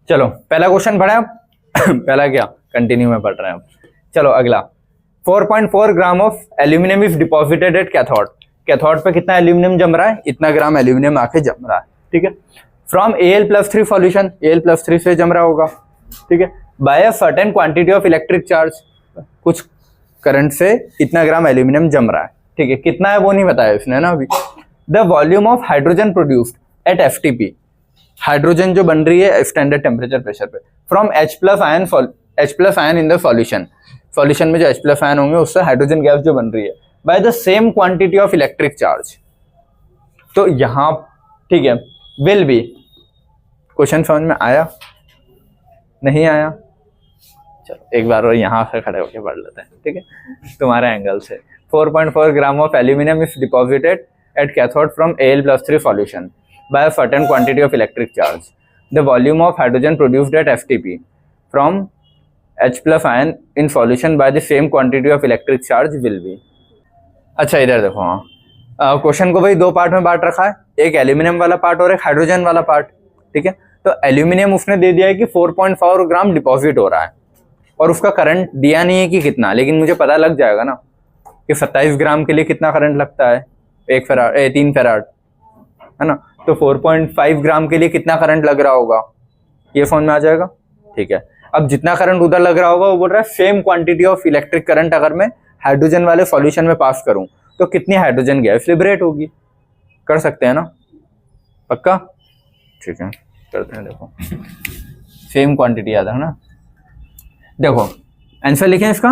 चलो पहला क्वेश्चन पढ़ा पहला क्या कंटिन्यू में पढ़ रहे हैं हम। चलो अगला 4.4 gram of aluminium is deposited at cathode. Cathode पे कितना एल्यूमिनियम जम रहा है, इतना ग्राम एल्यूमिनियम आके जम रहा है, ठीक है। फ्रॉम Al+3 सॉल्यूशन, Al+3 से जम रहा होगा, ठीक है। By a certain quantity of electric charge, कुछ करंट से इतना ग्राम एल्यूमिनियम जम रहा है, ठीक है। कितना है वो नहीं बताया इसने ना अभी। The volume of hydrogen produced at FTP, hydrogen जो बन रही है स्टैंडर्ड टेम्परेचर प्रेशर पे, from H+ ion in the solution, solution में जो H+ आयन होंगे उससे हाइड्रोजन गैस जो बन रही है, by the same quantity of electric charge. तो यहां ठीक है विल बी, क्वेश्चन समझ में आया नहीं आया? चलो एक बार और यहां से खड़े होकर पढ़ लेते हैं, ठीक है, तुम्हारे एंगल से। 4.4 gram of aluminium is deposited at cathode from Al+3 solution by a certain quantity of electric charge. The volume of hydrogen produced at FTP from H+ ion in solution by the same quantity of electric charge will be। अच्छा इधर देखो, हाँ question को भाई दो part में बांट रखा है, एक एल्यूमिनियम वाला पार्ट और एक हाइड्रोजन वाला पार्ट, ठीक है। तो एल्यूमिनियम उसने दे दिया है कि 4.4 ग्राम डिपॉजिट हो रहा है और उसका करंट दिया नहीं है कि कितना, लेकिन मुझे पता लग जाएगा ना कि 27 ग्राम के लिए कितना करंट लगता है, 3 फेराड है ना। तो 4.5 ग्राम के लिए कितना करंट लग रहा होगा ये समझ में आ जाएगा, ठीक है। अब जितना करंट उधर लग रहा होगा वो बोल रहा है same quantity of electric current अगर मैं हाइड्रोजन वाले सॉल्यूशन में पास करूं तो कितनी हाइड्रोजन गैस लिबरेट होगी। कर सकते हैं ना, पक्का, ठीक है करते हैं। देखो सेम क्वांटिटी याद है ना, देखो आंसर लिखें इसका।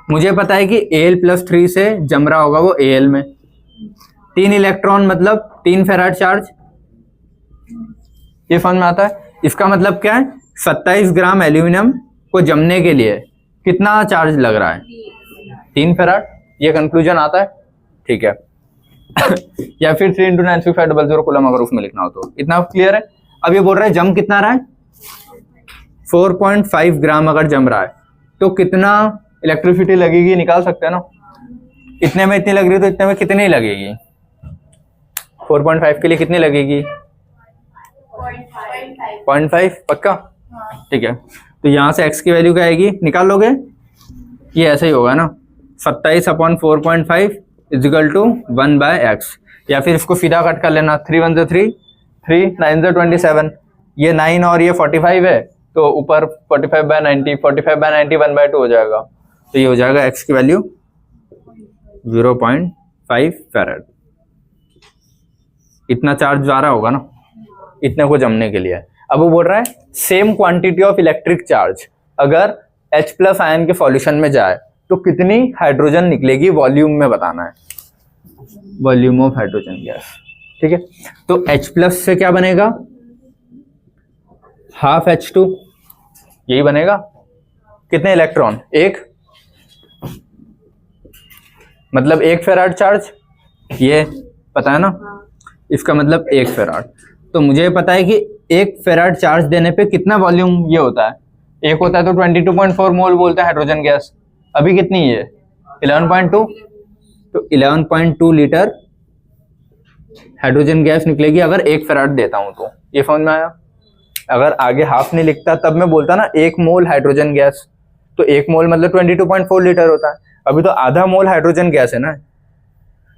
मुझे पता है कि Al+3 से जम रहा होगा वो Al में, 3 इलेक्ट्रॉन मतलब 3 फेराड चार्ज, ये समझ में आता है। इसका मतलब क्या है, 27 ग्राम एल्यूमिनियम को जमने के लिए कितना चार्ज लग रहा है, 3 फेराड, ये कंक्लूजन आता है, ठीक है। या फिर 3 × 10⁵00 कूलम अगर उसमें लिखना हो तो, इतना क्लियर है। अब ये बोल रहा है जम कितना रहा है, 4.5 ग्राम अगर जम रहा है तो कितना इलेक्ट्रिसिटी लगेगी निकाल सकते हैं ना। इतने में इतनी लग रही है तो इतने में कितनी लगेगी, 4.5 के लिए कितनी लगेगी, 0.5 पक्का, ठीक है। तो यहाँ से x की वैल्यू क्या आएगी निकाल लोगे, ये ऐसे ही होगा ना, 27/4.5 = 1/x, या फिर इसको सीधा कट कर लेना, 3 × 1 = 3, 3 × 9 = 27, ये 9 और ये 45 है तो ऊपर 45/90, 45/90 1/2 हो जाएगा, तो ये हो जाएगा x की वैल्यू 0.5 फेराड। इतना चार्ज जा रहा होगा ना इतने को जमने के लिए। अब वो बोल रहा है same quantity of electric charge अगर H+ आयन के सॉल्यूशन में जाए तो कितनी हाइड्रोजन निकलेगी, वॉल्यूम में बताना है, वॉल्यूम ऑफ हाइड्रोजन गैस, ठीक है। तो H+ से क्या बनेगा, हाफ H2, यही बनेगा। कितने इलेक्ट्रॉन, एक, मतलब 1 फेराड चार्ज, ये पता है ना, इसका मतलब 1 फेराड। तो मुझे पता है कि 1 फेराड चार्ज देने पे कितना वॉल्यूम ये होता है, एक होता है तो 22.4 मोल बोलते हैं हाइड्रोजन गैस। अभी कितनी है 11.2, तो 11.2 लीटर हाइड्रोजन गैस निकलेगी अगर 1 फेराड देता हूं तो, ये समझ में आया। अगर आगे हाफ नहीं लिखता तब मैं बोलता ना 1 मोल हाइड्रोजन गैस, तो 1 मोल मतलब 22.4 लीटर होता है। अभी तो आधा मोल हाइड्रोजन गैस है ना,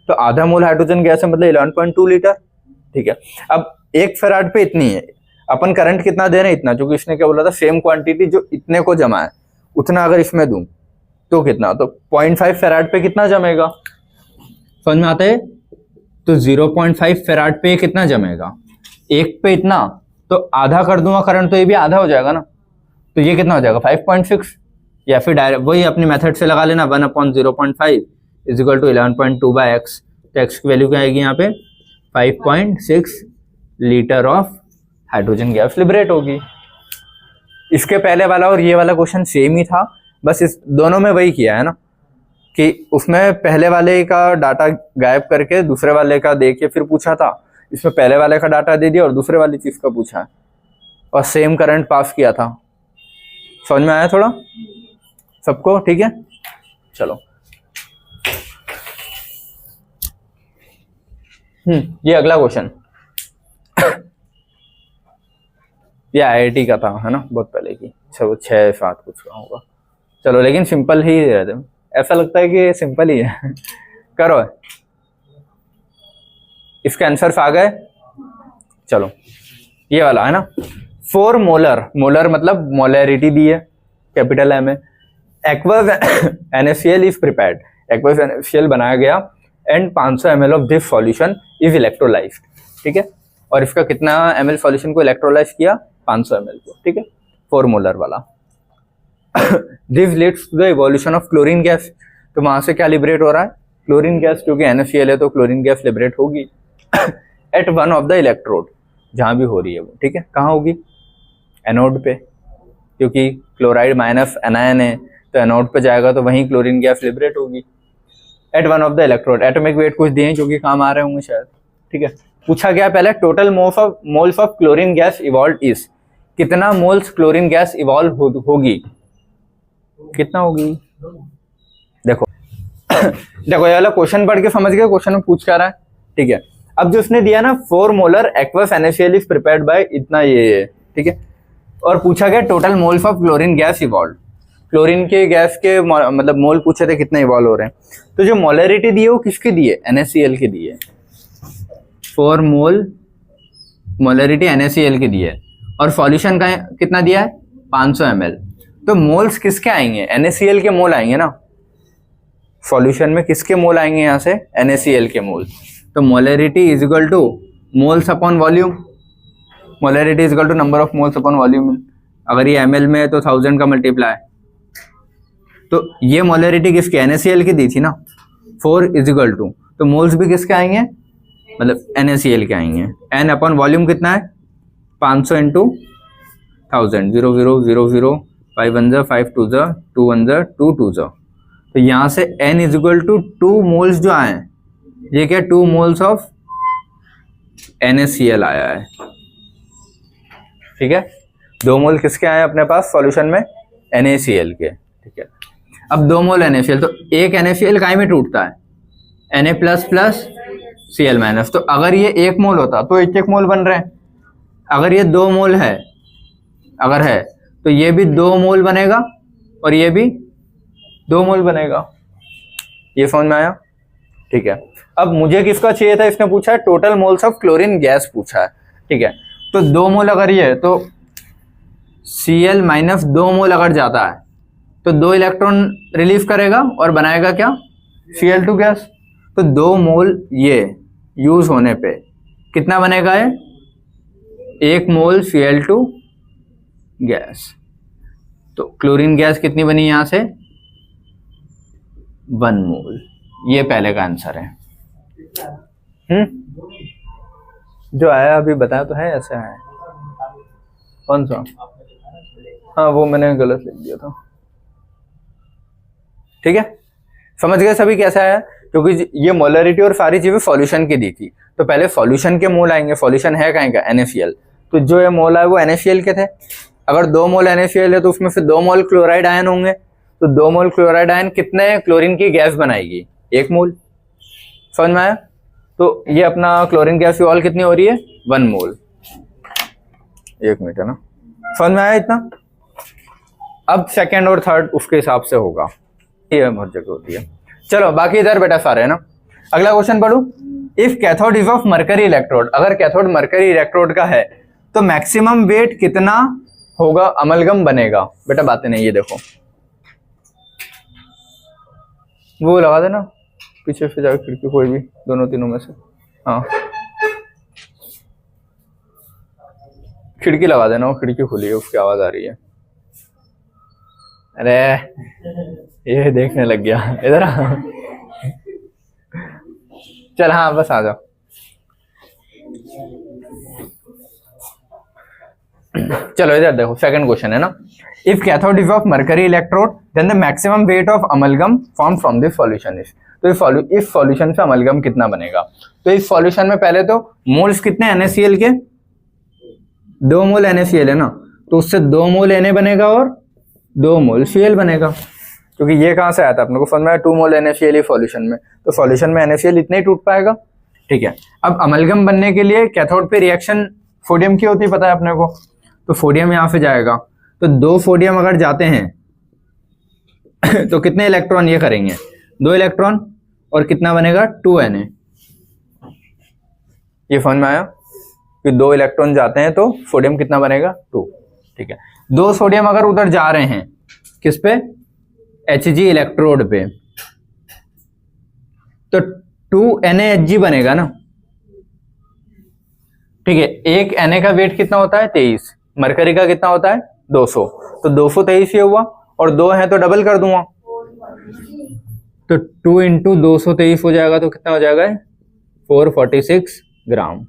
तो आधा मोल हाइड्रोजन गैस है मतलब 11.2 लीटर, ठीक है। अब 1 फेराड पे इतनी है, अपन करंट कितना दे रहे हैं इतना, क्योंकि इसने क्या बोला था सेम क्वांटिटी जो इतने को जमा है उतना अगर इसमें दूं तो कितना, तो 0.5 फेराड पे कितना जमेगा, समझ में आता है। तो 0.5 फेराड पे कितना जमेगा, 1 पे इतना, तो आधा कर दूंगा करंट तो ये भी आधा हो जाएगा ना, तो ये कितना हो जाएगा 5.6, या फिर डायरेक्ट वही अपनी मेथड से लगा लेना 1/0.5 = 11.2/x, तो x की वैल्यू क्या आएगी यहाँ पे 5.6 litre of hydrogen gas liberate होगी। इसके पहले वाला और ये वाला क्वेश्चन सेम ही था, बस इस दोनों में वही किया है ना कि उसमें पहले वाले का डाटा गायब करके दूसरे वाले का दे के फिर पूछा था, इसमें पहले वाले का डाटा दे दिया और दूसरे वाली चीज का पूछा है और सेम करंट पास किया था। समझ में आया थोड़ा सबको, ठीक है। चलो ये अगला क्वेश्चन ये IIT का था, है ना, बहुत पहले की, 6-7 कुछ का होगा। चलो लेकिन सिंपल ही रहते, ऐसा लगता है कि सिंपल ही है। करो, इसके आंसर्स आ गए। चलो ये वाला है ना, 4 मोलर, मोलर मतलब मोलैरिटी दी है कैपिटल M में, aqueous NaCl is prepared, aqueous NaCl बनाया गया and 500 ml of this solution is electrolysed, ठीक है। और इसका कितना ml सॉल्यूशन को इलेक्ट्रोलाइज किया, 500 ml को, ठीक है, 4 मोलर वाला। This leads to the evolution of chlorine gas, तो वहां से क्या लिबरेट हो रहा है, क्लोरीन गैस, क्योंकि NaCl है तो क्लोरीन गैस लिबरेट होगी at one of the electrode, जहां भी हो रही है वो, ठीक है। कहाँ होगी, एनोड पे, क्योंकि क्लोराइड माइनस एनायन है तो एनोड पे जाएगा तो वहीं क्लोरीन गैस लिबरेट होगी at one of the electrode. Atomic weight कुछ दिए जो कि काम आ रहे होंगे शायद, ठीक है। पूछा गया पहले total moles of chlorine gas evolve is, कितना मोल्स क्लोरीन गैस इवॉल्व होगी, कितना होगी, देखो देखो ये वाला क्वेश्चन पढ़ के समझ गए, क्वेश्चन में पूछ क्या रहा है, ठीक है। अब जो उसने दिया ना 4 molar aqueous NaCl is prepared by इतना ये, ठीक है, और पूछा गया total moles of chlorine gas evolve, chlorine के गैस के मतलब मोल पूछे थे कितने इवॉल्व हो रहे हैं, तो जो मोलरिटी दी है वो किसकी दी है, NaCl की दी है, 4 मोल मोलरिटी NaCl की दी है, और सॉल्यूशन का कितना दिया है, 500 ml, तो मोल्स किसके आएंगे, NaCl के मोल आएंगे ना, सॉल्यूशन में किसके मोल आएंगे यहाँ से, NaCl के मोल, तो molarity is equal to moles upon volume, molarity is equal to number of moles upon volume, अगर ये ml में है तो 1000 का मल्टीप्लाई, तो ये मोलरिटी किसकी, NaCl की दी थी ना, 4 इज इक्वल टू, तो मोल्स भी किसके आएंगे, मतलब NaCl के आएंगे, n अपॉन वॉल्यूम कितना है, 500 इंटू 1000, 0 0 0 0 5 1 5 2 2 1 2 2, तो यहाँ से n is equal to 2 moles जो आए, ये क्या 2 मोल्स ऑफ NaCl आया है, ठीक है। 2 मोल किसके आए अपने पास सॉल्यूशन में, NaCl के, ठीक है। अब 2 मोल NaCl, तो एक NaCl काहे में टूटता है, Na plus plus Cl minus, तो अगर ये 1 मोल होता तो 1 मोल बन रहे हैं, अगर ये 2 मोल है, अगर है तो ये भी 2 मोल बनेगा और ये भी 2 मोल बनेगा, ये समझ में आया, ठीक है। अब मुझे किसका चाहिए था, इसने पूछा है total moles of chlorine gas पूछा है, ठीक है, तो 2 मोल अगर ये है तो Cl माइनस 2 मोल अगर जाता है तो 2 इलेक्ट्रॉन रिलीव करेगा और बनाएगा क्या, Cl2 गैस, तो 2 मोल ये यूज होने पे कितना बनेगा, ये 1 मोल Cl2 गैस, तो क्लोरीन गैस कितनी बनी यहां से, 1 मोल, ये पहले का आंसर है। जो आया अभी बताया तो है, ऐसा है, कौन सा, हाँ वो मैंने गलत लिख दिया था, ठीक है, समझ गए सभी कैसा है, क्योंकि ये मोलरिटी और सारी चीजें सॉल्यूशन की दी थी, तो पहले सॉल्यूशन के मोल आएंगे, सॉल्यूशन है कहीं का, NaCl, तो जो ये मोल है वो NaCl के थे, अगर 2 मोल NaCl है तो उसमें से 2 मोल क्लोराइड आयन होंगे, तो 2 मोल क्लोराइड आयन कितने क्लोरीन की गैस बनाएगी, 1 मोल, समझ में आया, तो ये अपना क्लोरीन गैस इवॉल्व कितनी हो रही है, 1 मोल, 1 मिनट है ना, समझ में आया इतना। अब सेकंड और थर्ड उसके हिसाब से होगा, ये बहुत जगह होती है। चलो बाकी इधर बेटा सारे है ना, अगला क्वेश्चन पढ़ू, if cathode is of mercury electrode, अगर कैथोड मरकरी इलेक्ट्रोड का है तो मैक्सिमम वेट कितना होगा, अमलगम बनेगा, बेटा बातें नहीं, ये देखो वो लगा देना पीछे से जाकर खिड़की, कोई भी दोनों तीनों में से, हाँ खिड़की लगा देना, वो खिड़की खुली है उसकी आवाज आ रही है, अरे ये देखने लग गया इधर, चल हाँ बस आ जाओ। चलो इधर देखो, सेकंड क्वेश्चन है ना, if cathode is of mercury electrode then the maximum weight of amalgam form from this solution is, तो इस सॉल्यूशन से अमलगम कितना बनेगा, तो इस सॉल्यूशन में पहले तो मोल्स कितने NaCl के, 2 मोल NaCl है ना, तो उससे 2 मोल Na बनेगा और 2 मोल Cl बनेगा, क्योंकि ये कहां से आया था अपने को समझ में आया, 2 मोल NaCl ही सॉल्यूशन में, तो सॉल्यूशन में NaCl इतना ही टूट पाएगा, ठीक है। अब अमलगम बनने के लिए कैथोड पे रिएक्शन सोडियम की होती है, पता है अपने को, तो सोडियम यहाँ से जाएगा, तो 2 सोडियम अगर जाते हैं तो कितने इलेक्ट्रॉन ये करेंगे, 2 इलेक्ट्रॉन, और कितना बनेगा 2Na। ये समझ में आया कि 2 इलेक्ट्रॉन जाते हैं तो सोडियम कितना बनेगा 2। ठीक है, 2 सोडियम अगर उधर जा रहे हैं किस पे, Hg इलेक्ट्रोड पे, तो 2NaHg बनेगा ना। ठीक है, एक Na का वेट कितना होता है 23, मरकरी का कितना होता है 200, तो 223 ये हुआ, और 2 है तो डबल कर दूंगा, तो 2 इंटू 223 हो जाएगा, तो कितना हो जाएगा 446 ग्राम।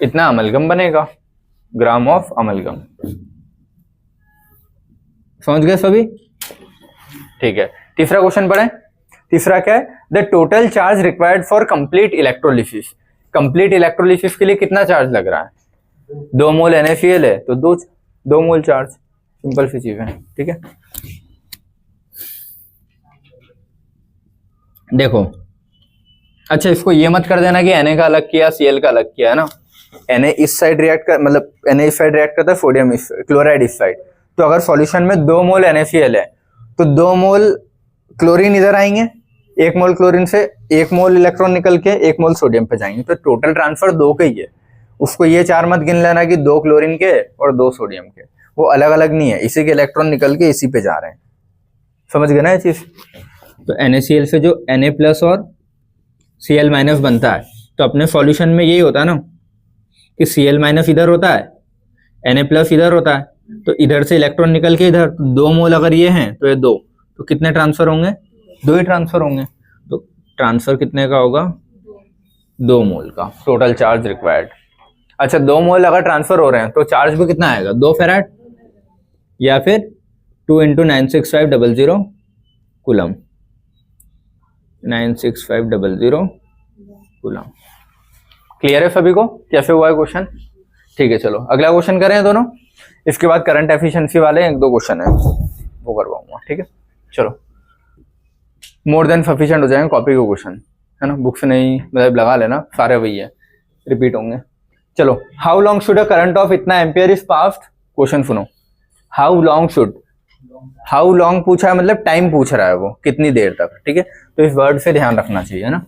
इतना अमलगम बनेगा, ग्राम ऑफ अमलगम। समझ गए सभी? ठीक है, तीसरा क्वेश्चन पढ़ें। तीसरा क्या है, the total charge required for complete electrolysis. Complete electrolysis के लिए कितना चार्ज लग रहा है, 2 मोल NaCl है तो 2 मोल चार्ज, सिंपल सी चीज है। ठीक है, देखो अच्छा इसको ये मत कर देना कि Na का अलग किया Cl का अलग किया है ना। Na इस साइड रिएक्ट कर, मतलब Na इस साइड रिएक्ट करता है, सोडियम इस, क्लोराइड इस साइड। तो अगर सॉल्यूशन में 2 मोल NaCl है तो 2 मोल क्लोरीन इधर आएंगे, 1 मोल क्लोरीन से 1 मोल इलेक्ट्रॉन निकल के 1 मोल सोडियम पे जाएंगे, तो टोटल ट्रांसफर 2 का ही है। उसको ये 4 मत गिन लेना कि 2 क्लोरीन के और 2 सोडियम के, वो अलग अलग नहीं है, इसी के इलेक्ट्रॉन निकल के इसी पे जा रहे हैं। समझ गए ना ये चीज? तो NaCl से जो Na प्लस और Cl माइनस बनता है, तो अपने सॉल्यूशन में यही होता है ना कि Cl माइनस इधर होता है, Na प्लस इधर होता है, तो इधर से इलेक्ट्रॉन निकल के इधर, 2 मोल अगर ये हैं तो ये 2, तो कितने ट्रांसफर होंगे, 2 ही ट्रांसफर होंगे। तो ट्रांसफर कितने का होगा, 2 मोल का टोटल चार्ज रिक्वायर्ड। अच्छा 2 मोल अगर ट्रांसफर हो रहे हैं तो चार्ज भी कितना आएगा, 2 फेराड, या फिर 2 इंटू 96500 कूलम, 96500 कूलम। क्लियर है सभी को कैसे हुआ है क्वेश्चन? ठीक है, चलो अगला क्वेश्चन करें दोनों, इसके बाद करंट एफिशिएंसी वाले 1-2 क्वेश्चन है वो करवाऊंगा। ठीक है, चलो मोर देन सफिशिएंट हो जाएंगे कॉपी के क्वेश्चन, है ना, बुक से नहीं, मतलब लगा लेना, सारे वही है, रिपीट होंगे। चलो, how long should a current of इतना एम्पियर इज पास्ड। क्वेश्चन सुनो, how long should, how long पूछा है मतलब टाइम पूछ रहा है वो, कितनी देर तक। ठीक है, तो इस वर्ड से ध्यान रखना चाहिए ना।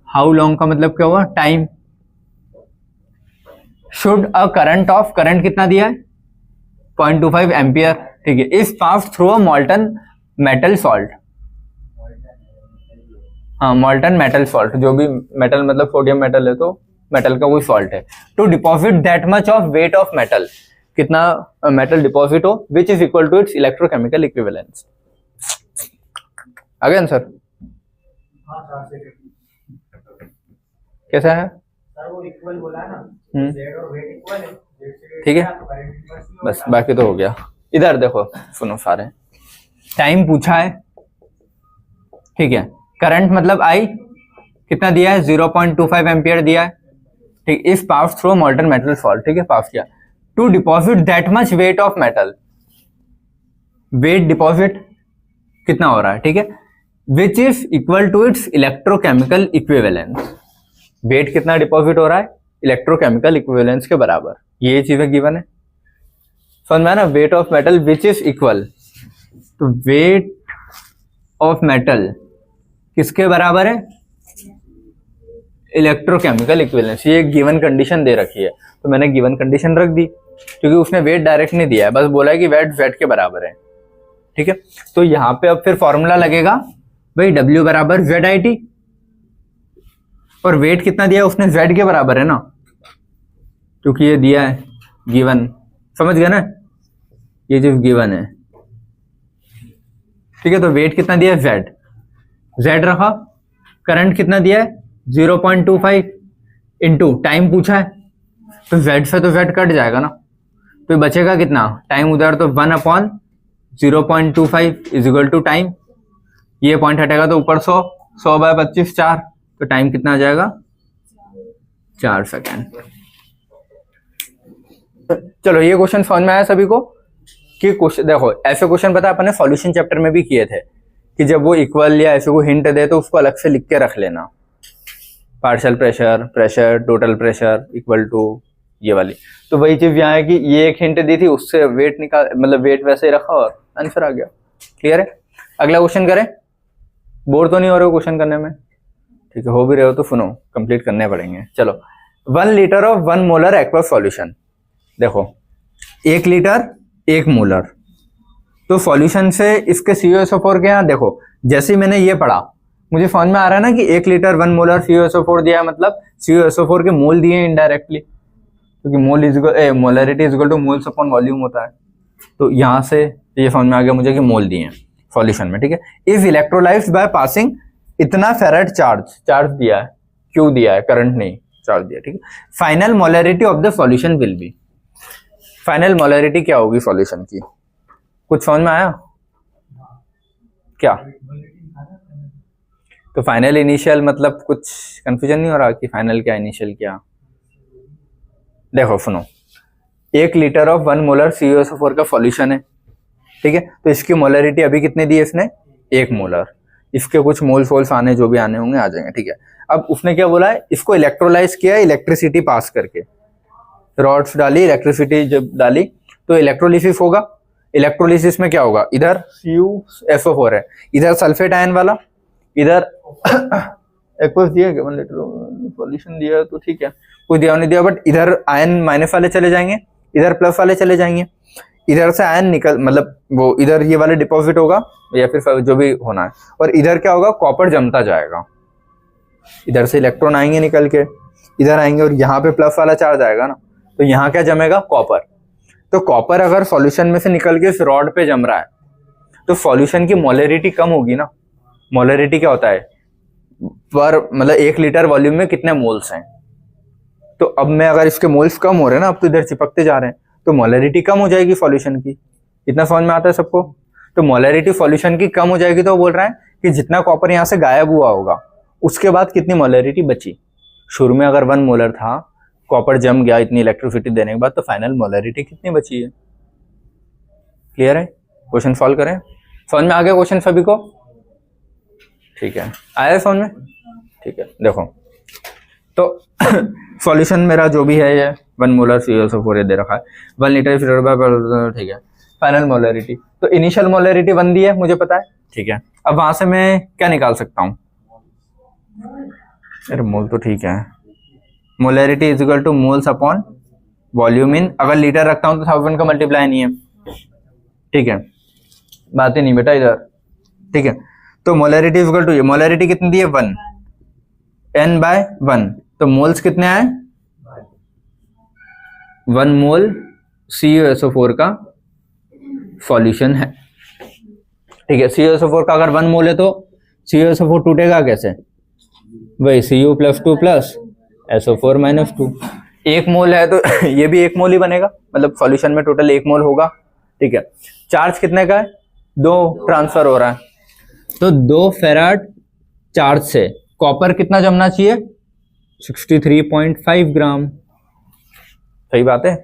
हाउ लॉन्ग का मतलब क्या हुआ, time. Should a current of, current कितना दिया है 0.25 एम्पियर। ठीक है, is passed through a मॉल्टन metal salt. हाँ, मॉल्टन मेटल सॉल्ट, जो भी मेटल मतलब सोडियम मेटल है तो मेटल का कोई सॉल्ट है। To deposit that much of weight of metal, कितना मेटल डिपॉजिट हो, which is equal to its electrochemical equivalence. आगे आंसर कैसा है सर, वो इक्वल बोला ना, जेड और वेट इक्वल है, ठीक है, बस बाकी तो हो गया। इधर देखो, सुनो सारे, टाइम पूछा है, ठीक है, करंट मतलब आई कितना दिया है 0.25 एम्पियर दिया है। ठीक, इस pass through molten metal salt. ठीक है, पास किया। To deposit that much weight of metal, weight deposit कितना हो रहा है, ठीक है, which is equal to its electrochemical equivalence. Weight कितना डिपॉजिट हो रहा है, इलेक्ट्रोकेमिकल इक्विवेलेंस के बराबर। ये चीजें गिवन है, समझ में ना, wait of metal which is equal, तो वेट ऑफ मेटल किसके बराबर है, इलेक्ट्रोकेमिकल इक्विवेलेंस। ये एक गिवन कंडीशन दे रखी है, तो मैंने गिवन कंडीशन रख दी, क्योंकि उसने वेट डायरेक्ट नहीं दिया है, बस बोला है कि वेट के बराबर है। ठीक है, तो यहाँ पे अब फिर फॉर्मूला लगेगा भाई, W बराबर ZIT, और वेट कितना दिया है उसने, Z के बराबर है ना, क्योंकि ये दिया है गिवन, समझ गए ना, ये जो गिवन है। ठीक है, तो वेट कितना दिया है Z रखा, करंट कितना दिया है 0.25 इंटू टाइम पूछा है, तो Z से तो Z कट जाएगा ना, तो बचेगा कितना टाइम उधर, तो 1/0.25 इज इक्वल टू टाइम, ये पॉइंट हटेगा तो ऊपर 100 बाय 25 4, तो टाइम कितना आ जाएगा 4 सेकेंड। चलो ये क्वेश्चन समझ में आया सभी को कि क्वेश्चन देखो, ऐसे क्वेश्चन पता है अपने सॉल्यूशन चैप्टर में भी किए थे कि जब वो इक्वल या ऐसे को हिंट दे तो उसको अलग से लिख के रख लेना, partial pressure, pressure, total pressure equal to ये वाली। तो वही चीज यहाँ है कि ये एक हिंट दी थी, उससे वेट निकाल, मतलब वेट वैसे ही रखा और आंसर आ गया। क्लियर है? अगला क्वेश्चन करें। बोर तो नहीं हो रहे हो क्वेश्चन करने में? ठीक है, हो भी रहे हो तो सुनो, कंप्लीट करने पड़ेंगे। चलो, 1 litre of 1 molar aqueous solution. देखो 1 लीटर 1 मोलर, तो सॉल्यूशन से इसके CuSO4 के यहाँ देखो, जैसे ही मैंने ये पढ़ा मुझे समझ में आ रहा है ना कि 1 लीटर 1 मोलर CuSO4 दिया है, मतलब CuSO4 के मोल दिए हैं इनडायरेक्टली, क्योंकि मोल equal molarity equal to moles upon volume होता है। तो यहाँ से ये समझ में आ गया मुझे कि मोल दिए हैं सॉल्यूशन में। ठीक है, इफ इलेक्ट्रोलाइज्ड बाय पासिंग इतना फेरेट चार्ज दिया है, क्यू दिया है, करंट नहीं, चार्ज दिया। ठीक है, final molarity of the solution will be. Final molarity क्या होगी सॉल्यूशन की? कुछ समझ में आया क्या? तो फाइनल इनिशियल मतलब कुछ कंफ्यूजन नहीं हो रहा कि फाइनल क्या इनिशियल क्या? देखो सुनो, 1 लीटर ऑफ 1 मोलर CuSO4 का सॉल्यूशन है। ठीक है, तो इसकी मोलरिटी अभी कितने दी है इसने? 1 मोलर। इसके कुछ मोल्स वोल्स आने जो भी आने होंगे आ जाएंगे। ठीक है, अब उसने क्या बोला है, इसको इलेक्ट्रोलाइज किया है इलेक्ट्रिसिटी पास करके, रॉड्स डाली, इलेक्ट्रिसिटी जब डाली तो इलेक्ट्रोलिसिस होगा। इलेक्ट्रोलिसिस में क्या होगा, इधर CuSO4 है, इधर सल्फेट आयन वाला, इधर एक्वस दिया 1 लीटर सॉल्यूशन दिया तो ठीक है, कुछ दिया नहीं दिया, बट इधर आयन माइनस वाले चले जाएंगे, इधर प्लस वाले चले जाएंगे, इधर से आयन निकल, मतलब वो इधर ये वाले डिपॉजिट होगा या फिर जो भी होना है, और इधर क्या होगा, कॉपर जमता जाएगा। इधर से इलेक्ट्रॉन आएंगे निकल के, इधर आएंगे और यहाँ पे प्लस वाला चार्ज आएगा ना, तो यहाँ क्या जमेगा, कॉपर। तो कॉपर अगर सॉल्यूशन में से निकल के इस रॉड पे जम रहा है तो सॉल्यूशन की मोलरिटी कम होगी ना। मोलरिटी क्या होता है, पर मतलब 1 लीटर वॉल्यूम में कितने मोल्स हैं। तो अब मैं अगर इसके मोल्स कम हो रहे हैं ना, अब तो इधर चिपकते जा रहे हैं, तो मोलरिटी कम हो जाएगी सॉल्यूशन की। इतना समझ में आता है सबको? तो मोलरिटी सॉल्यूशन की कम हो जाएगी, तो बोल रहा है कि जितना कॉपर यहाँ से गायब हुआ होगा उसके बाद कितनी मोलरिटी बची। शुरू में अगर 1 मोलर था, कॉपर जम गया इतनी इलेक्ट्रिसिटी देने के बाद, तो फाइनल मोलरिटी कितनी बची है। क्लियर है? क्वेश्चन सॉल्व करें। समझ में आ गया क्वेश्चन सभी को? ठीक है, आया समझ में? ठीक है, देखो तो सॉल्यूशन मेरा जो भी है ये 1 मोलर CuSO4 दे रखा है, 1 लीटर फिर, ठीक है। फाइनल मोलरिटी, तो इनिशियल मोलरिटी 1 दी है मुझे पता है। ठीक है, अब वहां से मैं क्या निकाल सकता हूँ, अरे मोल तो ठीक है, molarity is equal to moles upon volume इन, अगर लीटर रखता हूँ तो 1000 का मल्टीप्लाई नहीं है। ठीक है, बात ही नहीं बेटा इधर। ठीक है, तो मोलरिटी इज इक्वल टू, ये मोलरिटी कितनी दी है 1, n/1, तो मोल्स कितने आए, 1 मोल CuSO4 का सॉल्यूशन है। ठीक है, CuSO4 का अगर 1 मोल है तो CuSO4 टूटेगा कैसे, वही Cu + 2 + SO4 - 2। 1 मोल है तो ये भी 1 मोल ही बनेगा, मतलब सॉल्यूशन में टोटल 1 मोल होगा। ठीक है, चार्ज कितने का है, 2 ट्रांसफर हो रहा है, तो 2 फेराड चार्ज से कॉपर कितना जमना चाहिए, 63.5 ग्राम। सही बात है।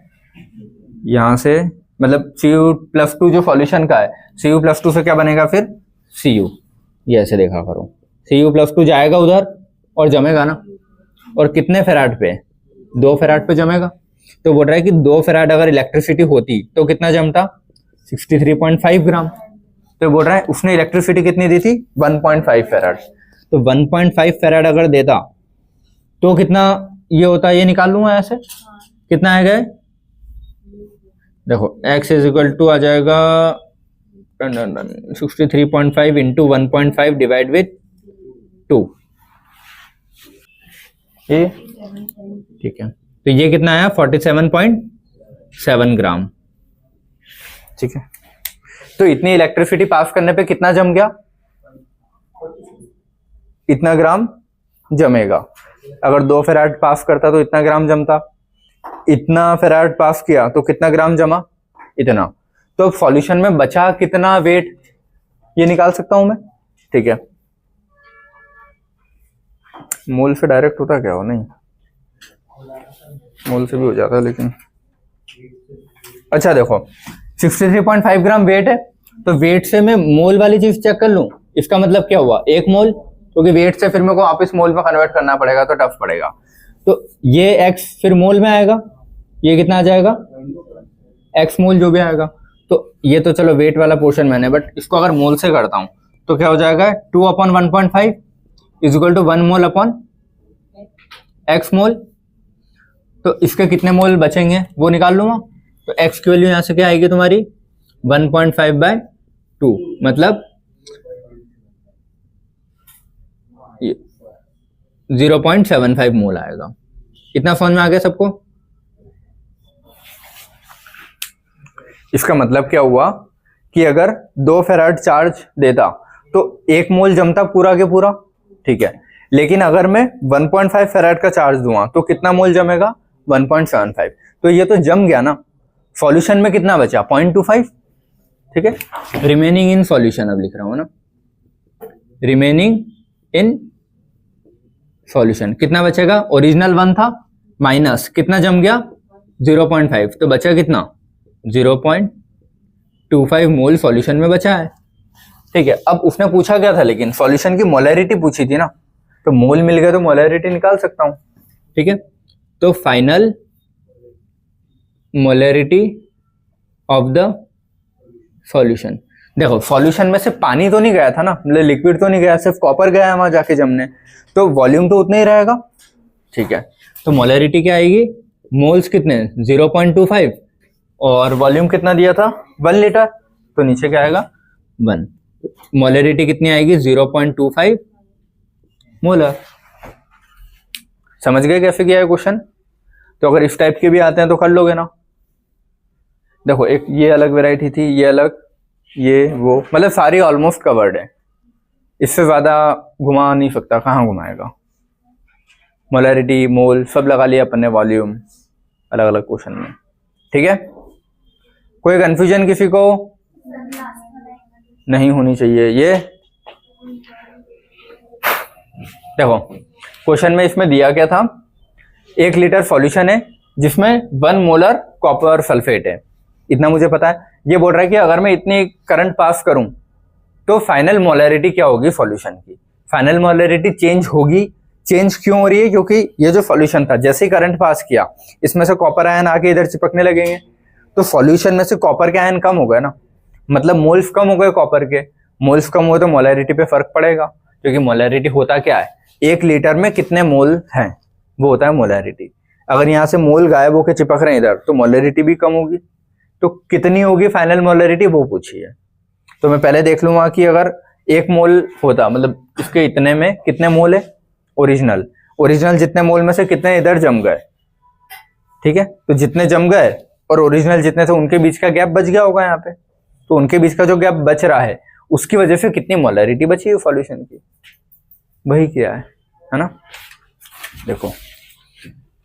यहां से मतलब Cu + 2 जो सॉल्यूशन का है, Cu + 2 से क्या बनेगा फिर, Cu, ये ऐसे देखा करो, Cu + 2 जाएगा उधर और जमेगा ना, और कितने फेराड पे, 2 फेराड पे जमेगा। तो बोल रहा है कि 2 फेराड अगर इलेक्ट्रिसिटी होती तो कितना जमता, 63.5 ग्राम। तो बोल रहा है उसने इलेक्ट्रिसिटी कितनी दी थी, 1.5 फेराड। तो 1.5 फेराड अगर देता तो कितना ये होता है, ये निकाल लूंगा ऐसे, कितना आएगा, देखो x = आ जाएगा 63.5 इंटू 1.5 डिवाइड विथ 2, ये ठीक है। तो ये कितना आया, 47.7 ग्राम। ठीक है, तो इतनी इलेक्ट्रिसिटी पास करने पे कितना जम गया, इतना ग्राम जमेगा। अगर 2 फेराड पास करता तो इतना ग्राम जमता, इतना फेराड पास किया तो कितना ग्राम जमा, इतना। तो सॉल्यूशन में बचा कितना वेट, ये निकाल सकता हूं मैं। ठीक है, मोल से डायरेक्ट होता क्या हो, नहीं मोल से भी हो जाता है लेकिन, अच्छा देखो 63.5 ग्राम वेट है, तो वेट से मैं मोल वाली चीज चेक कर लूं, इसका मतलब क्या हुआ, 1 मोल, क्योंकि वेट से फिर मेरे को वापस मोल में कन्वर्ट करना पड़ेगा तो टफ पड़ेगा। तो ये x फिर मोल में आएगा, ये कितना आ जाएगा x मोल जो भी आएगा। तो ये तो चलो वेट वाला पोर्शन मैंने, बट इसको अगर मोल से करता हूँ तो क्या हो जाएगा 2/1.5 is equal to 1 mole upon x mole. तो इसके कितने मोल बचेंगे वो निकाल लूंगा। तो x की वैल्यू यहाँ से क्या आएगी तुम्हारी 1.5/2 मतलब 0.75 मोल आएगा। इतना समझ में आ गया सबको? इसका मतलब क्या हुआ कि अगर 2 फेराड चार्ज देता तो 1 मोल जमता पूरा के पूरा, ठीक है। लेकिन अगर मैं 1.5 फेराड का चार्ज दूंगा तो कितना मोल जमेगा 1.75। तो ये तो जम गया ना। सॉल्यूशन में कितना बचा 0.25, ठीक है। रिमेनिंग इन सॉल्यूशन अब लिख रहा हूं ना, रिमेनिंग इन सॉल्यूशन कितना बचेगा, ओरिजिनल 1 था माइनस कितना जम गया 0.5, तो बचा कितना 0.25 मोल सॉल्यूशन में बचा है, ठीक है। अब उसने पूछा क्या था, लेकिन सॉल्यूशन की मोलैरिटी पूछी थी ना, तो मोल मिल गया तो मोलैरिटी निकाल सकता हूं, ठीक है। तो final molarity of the solution, देखो सॉल्यूशन में से पानी तो नहीं गया था ना, मतलब लिक्विड तो नहीं गया, सिर्फ कॉपर गया है वहां जाके जमने, तो वॉल्यूम तो उतना ही रहेगा, ठीक है। तो मोलैरिटी क्या आएगी, मोल्स कितने 0.25 और वॉल्यूम कितना दिया था 1 लीटर, तो नीचे क्या आएगा 1। मोलैरिटी कितनी आएगी 0.25 मोलर। समझ गए कैसे किया है क्वेश्चन? तो अगर इस टाइप के भी आते हैं तो कर लोगे ना। देखो एक ये अलग वैरायटी थी, ये अलग, ये वो, मतलब सारी ऑलमोस्ट कवर्ड है, इससे ज्यादा घुमा नहीं सकता, कहाँ घुमाएगा। मोलैरिटी मोल सब लगा लिया अपन ने, वॉल्यूम अलग अलग क्वेश्चन में, ठीक है। कोई कंफ्यूजन किसी को नहीं होनी चाहिए। ये देखो क्वेश्चन में इसमें दिया क्या था, 1 लीटर सॉल्यूशन है जिसमें 1 मोलर कॉपर सल्फेट है, इतना मुझे पता है। ये बोल रहा है कि अगर मैं इतनी करंट पास करूं तो फाइनल मोलैरिटी क्या होगी सॉल्यूशन की। फाइनल मोलैरिटी चेंज होगी। चेंज क्यों हो रही है, क्योंकि ये जो सॉल्यूशन था जैसे ही करंट पास किया इसमें से कॉपर आयन आके इधर चिपकने लगेंगे, तो सॉल्यूशन में से कॉपर के आयन कम हो गए ना, मतलब मोल्स कम हो गए कॉपर के। मोल्स कम हुए तो मोलैरिटी पे फर्क पड़ेगा, क्योंकि मोलैरिटी होता क्या है, 1 लीटर में कितने मोल हैं वो होता है मोलैरिटी। अगर यहाँ से मोल गायब होकर चिपक रहे हैं इधर तो मोलैरिटी भी कम होगी। तो कितनी होगी फाइनल मोलैरिटी वो पूछी है। तो मैं पहले देख लूंगा कि अगर 1 मोल होता, मतलब इसके इतने में कितने मोल है ओरिजिनल जितने मोल में से कितने इधर जम गए, ठीक है। तो जितने जम गए और ओरिजिनल जितने थे उनके बीच का गैप बच गया होगा यहाँ पे, तो उनके बीच का जो गैप बच रहा है उसकी वजह से कितनी मोलैरिटी बची है सॉल्यूशन की, वही किया है ना। देखो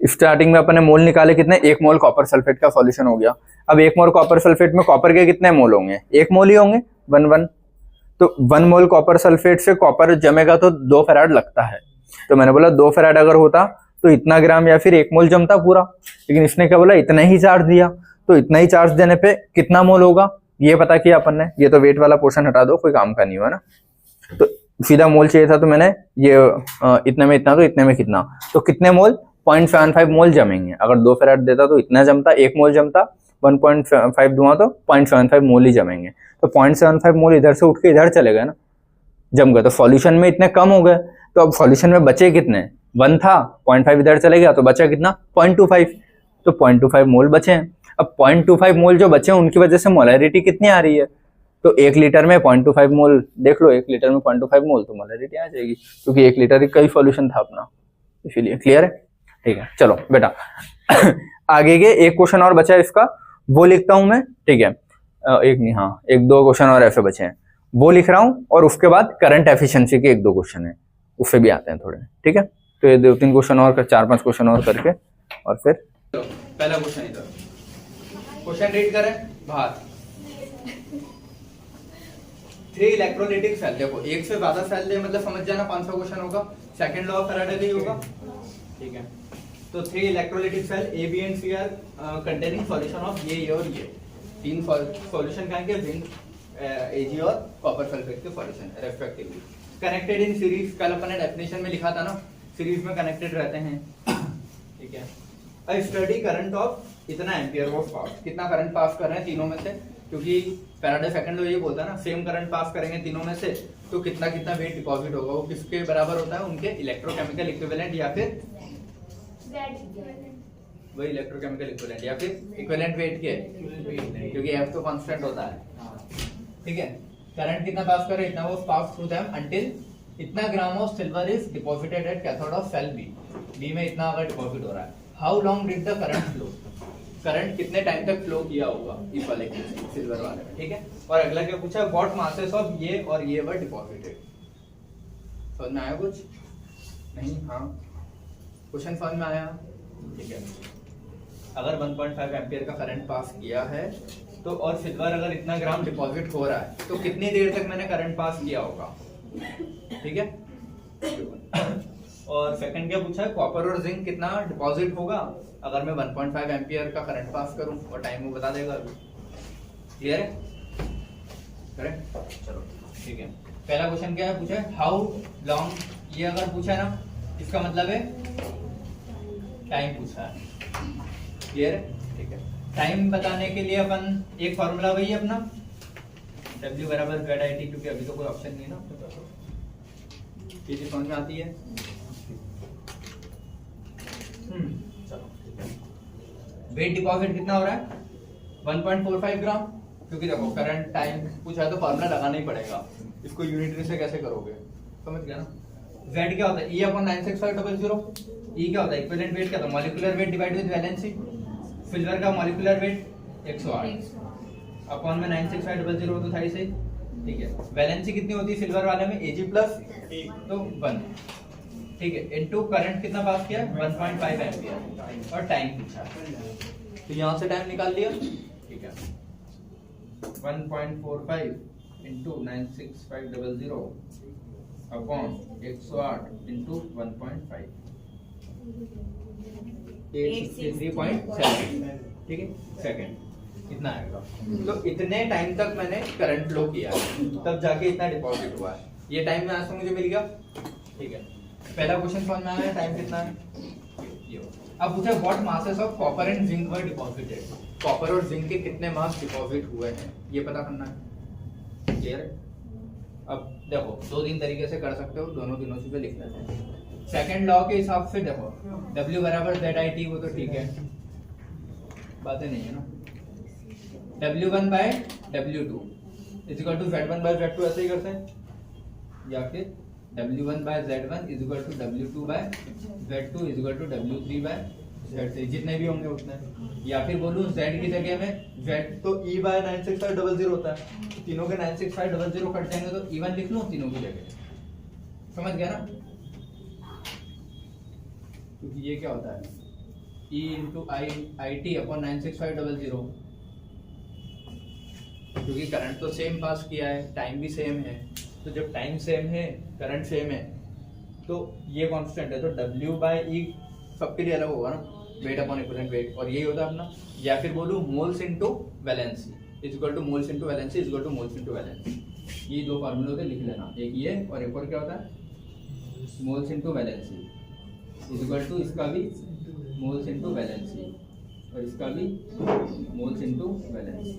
स्टार्टिंग में अपने मोल निकाले कितने, 1 मोल कॉपर सल्फेट का सॉल्यूशन हो गया। अब 1 मोल कॉपर सल्फेट में कॉपर के कितने मोल होंगे, 1 मोल ही होंगे 1 तो 1 मोल कॉपर सल्फेट से कॉपर जमेगा तो 2 फेराड लगता है। तो मैंने बोला 2 फेराड अगर होता तो इतना ग्राम या फिर 1 मोल जमता पूरा, लेकिन इसने क्या बोला इतना ही चार्ज दिया, तो इतना ही चार्ज देने पे कितना मोल होगा ये पता किया अपन ने। ये तो वेट वाला पोर्शन हटा दो, कोई काम का नहीं हुआ ना। तो सीधा मोल चाहिए था, तो मैंने ये इतने में इतना तो इतने में कितना, तो कितने मोल 0.75 मोल जमेंगे। अगर 2 फेराड देता तो इतना जमता, 1 मोल जमता, 1.5 दूंगा तो 0.75 मोल ही जमेंगे। तो 0.75 मोल इधर से उठ के इधर चले गए ना, जम गए। तो सॉल्यूशन में इतने कम हो गए, तो अब सॉल्यूशन में बचे कितने, 1 था 0.5 इधर चले गया तो बचा कितना 0.25, तो 0.25 मोल बचे हैं। अब 0.25 मोल जो बचे हैं उनकी वजह से मोलैरिटी कितनी आ रही है, तो 1 लीटर में 0.25 मोल देख लो, 1 लीटर में 0.25 मोल तो मोलैरिटी आ जाएगी, क्योंकि 1 लीटर का ही सॉल्यूशन था अपना, इसीलिए। क्लियर है, ठीक है। चलो बेटा आगे के एक क्वेश्चन और बचा है इसका, वो लिखता हूं मैं, ठीक है। एक नहीं, हाँ 1-2 क्वेश्चन और ऐसे बचे हैं, वो लिख रहा हूं, और उसके बाद करंट एफिशिएंसी के 1-2 क्वेश्चन है, उससे भी आते हैं थोड़े, ठीक है। तो ये 2-3 क्वेश्चन और 4-5 क्वेश्चन और करके, और फिर तो पहला क्वेश्चन इधर, क्वेश्चन रीड करें बाहर। 3 इलेक्ट्रोलाइटिक सेल, देखो एक से ज्यादा सेल दे मतलब समझ जाना कौन सा क्वेश्चन होगा, सेकंड लॉ ऑफ फैराडे ही होगा, ठीक है। तो 3 electrolytic cell A, B and C are containing solution of ये और ये, 3 सॉल्यूशन कहेंगे जिंक, Ag और कॉपर सल्फेट के solution respectively, connected in series. कल अपन ने डेफिनेशन में लिखा था ना, सीरीज में कनेक्टेड रहते हैं, ठीक है। अ स्टडी करंट ऑफ इतना एम्पियर वाज पास, कितना करंट पास कर रहे हैं तीनों में से, क्योंकि फैराडे सेकंड लॉ ये बोलता है ना सेम करंट पास करेंगे तीनों में से तो कितना कितना वेट डिपॉजिट होगा, वो किसके बराबर होता है, उनके इलेक्ट्रोकेमिकल इक्विवेलेंट या फिर वही इलेक्ट्रोकेमिकल इक्विवेलेंट या फिर इक्विवेलेंट वेट के, क्योंकि एफ तो कांस्टेंट होता है। ठीक है, करंट कितना पास करे इतना वो पास थ्रू देम अंटिल इतना gram of silver is deposited at cathode of cell B में इतना अगर डिपॉजिट हो रहा है। How long did the current flow, current कितने टाइम तक फ्लो किया होगा इस वाले सिल्वर वाले में। ठीक है, और अगला क्या पूछा, व्हाट मासेस ऑफ ये और ये वर डिपॉजिटेड। समझ में आया कुछ नहीं? हाँ, क्वेश्चन समझ में आया? ठीक है, अगर 1.5 एम्पियर का करंट पास किया है तो और सिल्वर अगर इतना ग्राम डिपॉजिट हो रहा है तो कितनी देर तक मैंने करंट पास किया होगा। ठीक है, और सेकंड क्या पूछा है, कॉपर और जिंक कितना डिपॉजिट होगा अगर मैं 1.5 एम्पियर का करंट पास करूं, और टाइम वो बता देगा अभी। क्लियर है? करेक्ट, चलो ठीक है। पहला क्वेश्चन क्या है पूछा है, हाउ लॉन्ग, ये अगर पूछा है ना इसका मतलब है टाइम पूछा है। क्लियर है? ठीक है, टाइम बताने के लिए अपन एक फॉर्मूला वही है अपना W बराबर ZIT, क्योंकि अभी तो कोई ऑप्शन नहीं है ना, चीजें समझ में आती है। चलो ठीक है, वेट डिपॉजिट कितना हो रहा है 1.45 ग्राम, क्योंकि देखो करंट टाइम पूछा है तो फॉर्मूला लगाना ही पड़ेगा, इसको यूनिटरी से कैसे करोगे, समझ गया ना। Z क्या होता है, E/96500, E क्या होता है इक्विवेलेंट वेट, क्या होता है molecular weight divide with valency, silver का मॉलिक्यूलर वेट 108 अपॉन में 96500 तो था ही सही। ठीक है, वैलेंसी कितनी होती है सिल्वर वाले में Ag प्लस तो 1। ठीक है, इनटू करंट कितना पास किया 1.5 एम्पियर, और टाइम पूछा तो यहां से टाइम निकाल लिया। ठीक है, 1.45 इंटू 96500 अपॉन 108 इंटू 1.5 863.7। ठीक है, सेकंड इतना आएगा। तो इतने टाइम तक मैंने करंट फ्लो किया तब जाके इतना डिपॉजिट हुआ है, ये टाइम में आंसर मुझे मिल गया। ठीक है, पहला क्वेश्चन समझ में आया, टाइम कितना है ये। अब पूछा what masses of copper and zinc were deposited, copper और जिंक के कितने मास डिपॉजिट हुए हैं ये पता करना है। क्लियर है? अब देखो 2-3 तरीके से कर सकते हो, दोनों चीजें लिख लेते हैं। सेकंड लॉ के हिसाब से देखो W बराबर ZIT, वो तो ठीक है, बातें नहीं है ना। W1 by W2 is equal to Z1 by Z2, ऐसे ही करते हैं, या फिर W1 by Z1 is equal to W2 by Z2 is equal to W3 by Z3, जितने भी होंगे उतने। या फिर बोलूं Z की जगह में Z तो E बाय 96500 होता है, तीनों के 96500 कट जाएंगे तो E1 लिख लूं तीनों की जगह। समझ गया ना, क्योंकि ये क्या होता है E इंटू IT अपॉन 96500, क्योंकि करंट तो सेम पास किया है, टाइम भी सेम है, तो जब टाइम सेम है करंट सेम है तो ये कांस्टेंट है, तो W बाय E सबके लिए अलग होगा ना, वेट अपॉन इक्विवेलेंट वेट, और यही होता है अपना। या फिर बोलूं moles into valency is equal to moles into valency is equal to moles into valency, ये दो फार्मूले होते हैं, लिख लेना, एक ये और एक और क्या होता है moles into valency is equal to इसका भी मोल्स इनटू वैलेंसी और इसका भी मोल्स इनटू वैलेंसी।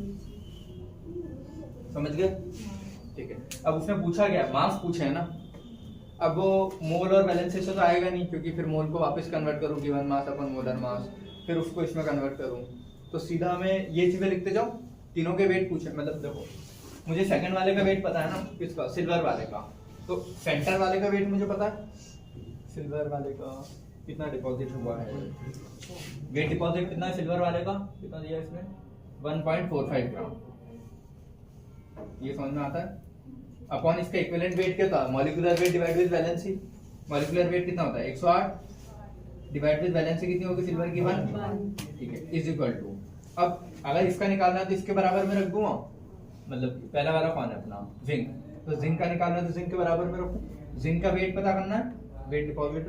समझ गए? ठीक है, अब उसने पूछा क्या, मास पूछे है ना, अब वो मोल और वैलेंसी से तो आएगा नहीं, क्योंकि फिर मोल को वापस कन्वर्ट करूं गिवन मास अपन मोलर मास, फिर उसको इसमें कन्वर्ट करूं, तो सीधा मैं ये चीजें लिखते जाऊं। तीनों के वेट पूछे, मतलब देखो मुझे सेकंड वाले का वेट पता है ना, किसका, सिल्वर वाले का, तो सेंटर वाले का वेट मुझे पता है, सिल्वर वाले का कितना डिपॉजिट हुआ है, वेट डिपॉजिट कितना है सिल्वर वाले का, कितना दिया इसमें 1.45 ग्राम, ये समझ में आता है। अपॉन इसका इक्विवेलेंट वेट क्या था, molecular weight divide with valency, molecular weight कितना होता है 108 डिवाइड विद वैलेंसी कितनी होगी सिल्वर की 1। ठीक है, इज इक्वल टू, अब अगर इसका निकालना है तो इसके बराबर में रख दूंगा, मतलब पहला वाला कौन है अपना जिंक, तो जिंक का निकालना है तो जिंक के बराबर में रखूं। जिंक का वेट पता करना है, वेट डिपॉजिट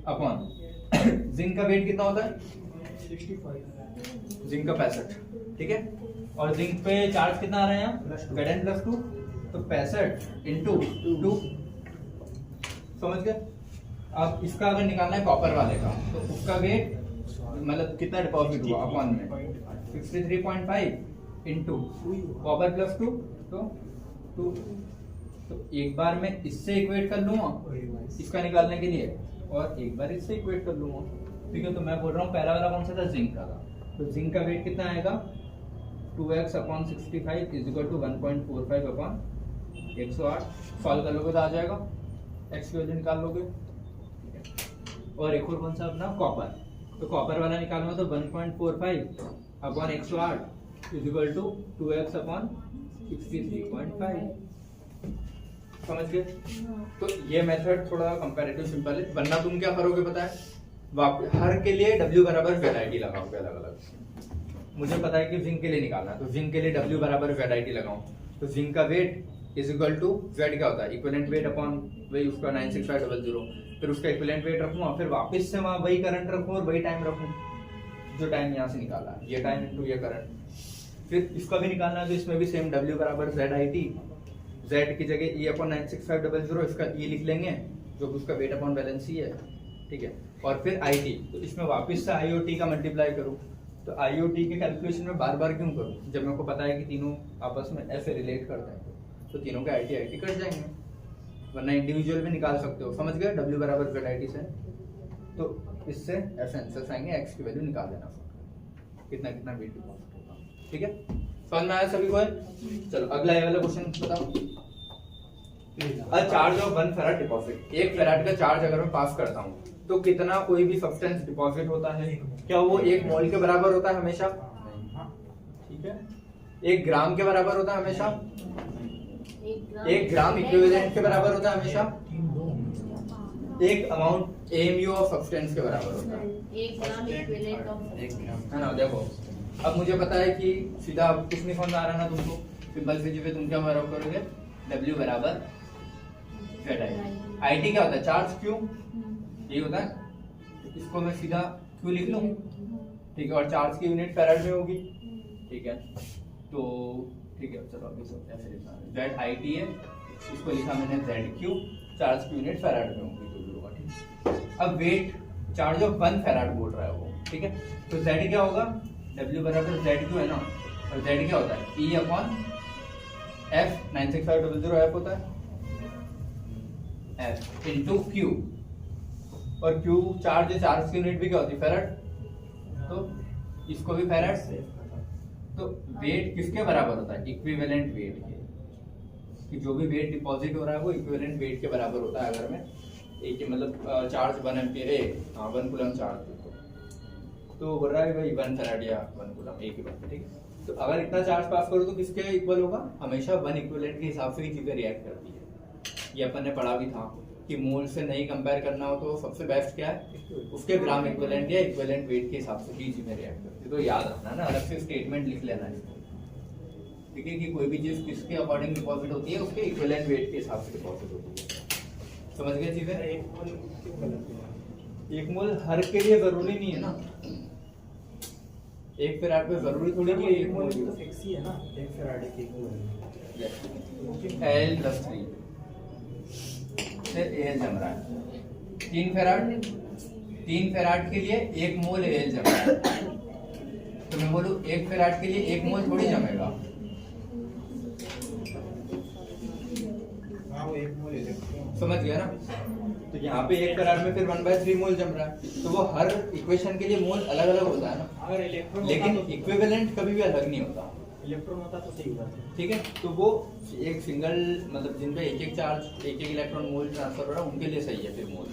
अपॉन जिंक का वेट कितना होता है 65, जिंक का 65। ठीक है, और जिंक पे चार्ज कितना आ रहा है यहाँ Zn+2, तो 65 इंटू 2, समझ गए। अब इसका अगर निकालना है कॉपर वाले का, तो उसका वेट मतलब कितना डिपॉजिट हुआ अपॉन में 63.5 इंटू कॉपर प्लस 2 तो 2। तो एक बार मैं इससे इक्वेट कर लूंगा इसका निकालने के लिए और एक बार इससे इक्वेट कर लूंगा। ठीक है, तो मैं बोल रहा हूँ पहला वाला कौन सा था, जिंक का था। तो जिंक का वेट कितना आएगा 2x upon 65 is equal to 1.45 upon 108। Solve कर लोगे तो आ जाएगा, x की वैल्यू निकाल लोगे। और एक और कौन सा अपना कॉपर, तो कॉपर वाला निकालूंगा तो 1.45 upon 108 is equal to 2x upon 63.5। समझ गए? तो ये मेथड थोड़ा कंपैरेटिव सिंपल है, वरना तुम क्या करोगे पता है, हर के लिए W बराबर ZIT लगाओगे अलग अलग। मुझे पता है कि जिंक के लिए निकालना है, तो जिंक के लिए W बराबर ZIT लगाऊं, तो जिंक का weight is equal to Z क्या होता है, इक्विवेलेंट वेट अपॉन वही उसका 96500, फिर उसका इक्विवेलेंट वेट रखूंगा, फिर वापस से वहां वही करंट रखूं और वही टाइम रखूं जो टाइम यहाँ से निकाला है, ये टाइम इनटू ये करंट। फिर इसका भी निकालना है तो इसमें भी सेम W बराबर ZIT, Z की जगह E अपॉन 96500, इसका E लिख लेंगे जो उसका वेट अपॉन बैलेंस ही है। ठीक है, और फिर IT, तो इसमें वापस से IOT का मल्टीप्लाई करूं, तो IOT के कैलकुलेशन में बार बार क्यों करूं जब मेरे को पता है कि तीनों आपस में ऐसे रिलेट करते हैं, तो तीनों के IT कट जाएंगे, वरना इंडिविजुअल भी निकाल सकते हो। समझ गए? W बराबर ZIT से, तो इससे ऐसे आंसर आएंगे, x की वैल्यू निकाल देना कितना कितना वेट डिपॉजिट होगा। ठीक है, समझ में आया सभी को? चलो अगला ये वाला क्वेश्चन बताओ। A charge of 1 farad deposit, 1 farad का चार्ज अगर मैं पास करता हूँ तो कितना कोई भी सब्सटेंस डिपॉजिट होता है, क्या वो 1 मोल के बराबर होता है हमेशा? ठीक है, 1 ग्राम के बराबर होता है हमेशा? 1 ग्राम इक्विवेलेंट के बराबर होता है हमेशा? 1 अमाउंट AMU ऑफ सब्सटेंस के बराबर होता है? 1 ग्राम इक्विवेलेंट ऑफ है ना। देखो अब मुझे पता है कि सीधा कुछ नहीं समझ आ रहा ना तुमको, सिंपल सी चीजें तुम क्या मारो करोगे, W बराबर ZIT। IT क्या होता है, चार्ज Q, यही होता है, तो इसको मैं सीधा Q लिख लूं। ठीक है, और चार्ज की यूनिट फैराड में होगी। ठीक है, तो ठीक है चलो अभी सब ऐसे लिखना है, ZIT है, इसको लिखा मैंने ZQ, चार्ज की यूनिट फैराड में होगी तो होगा। ठीक, अब वेट चार्ज ऑफ 1 फैराड बोल रहा है वो। ठीक है, तो Z क्या होगा, W बराबर ZQ है ना, और Z क्या होता है, E अपॉन F, 96500 F होता है, F इंटू Q, और Q चार्ज है, चार्ज की यूनिट भी क्या होती है, फैराड, तो इसको भी फैराड से। तो वेट किसके बराबर होता है, इक्विवेलेंट वेट के, कि जो भी वेट डिपॉजिट हो रहा है वो इक्विवेलेंट वेट के बराबर होता है। अगर मैं एक मतलब चार्ज 1 एम्पीयर 1 कूलम चार्ज तो बोल रहा है भाई 1 फैराड या 1 कूलम एक ही बात है। ठीक है, तो अगर इतना चार्ज पास करो तो किसके इक्वल होगा, हमेशा 1 इक्विवेलेंट के हिसाब से ही चीजें रिएक्ट करती है। ये अपन ने पढ़ा भी था कि मोल से नहीं कंपेयर करना हो तो सबसे बेस्ट क्या है, उसके ग्राम इक्विवेलेंट या इक्विवेलेंट वेट के हिसाब से ही चीजें रिएक्ट करती है। तो याद रखना ना, अलग से स्टेटमेंट लिख लेना है। ठीक है, कि कोई भी चीज किसके अकॉर्डिंग डिपॉजिट होती है, उसके इक्विवेलेंट वेट के हिसाब से डिपॉजिट होती है। समझ गए चीजें? 1 मोल हर के लिए जरूरी नहीं है ना, 1 फैराड पे जरूरी थोड़ी नहीं है 1 मोल फिक्स ही है ना, 1 फैराड की L + 3 से AL जम रहा है, 3 फैराड के लिए 1 मोल AL जम रहा है, तो मैं बोलूं 1 फैराड के लिए 1 मोल थोड़ी जमेगा, हाँ वो 1 मोल इलेक्ट्रॉन। समझ गया ना। तो यहाँ पे 1 फैराड में फिर 1/3 मोल जम रहा है, तो वो हर इक्वेशन के लिए मोल अलग अलग होता है ना, अगर इलेक्ट्रॉन लेकिन इक्विवेलेंट कभी भी अलग नहीं होता। इलेक्ट्रॉन होता तो सही बात है। ठीक है, तो वो एक सिंगल मतलब जिन पे एक चार्ज एक इलेक्ट्रॉन मोल ट्रांसफर हो रहा है उनके लिए सही है फिर मोल,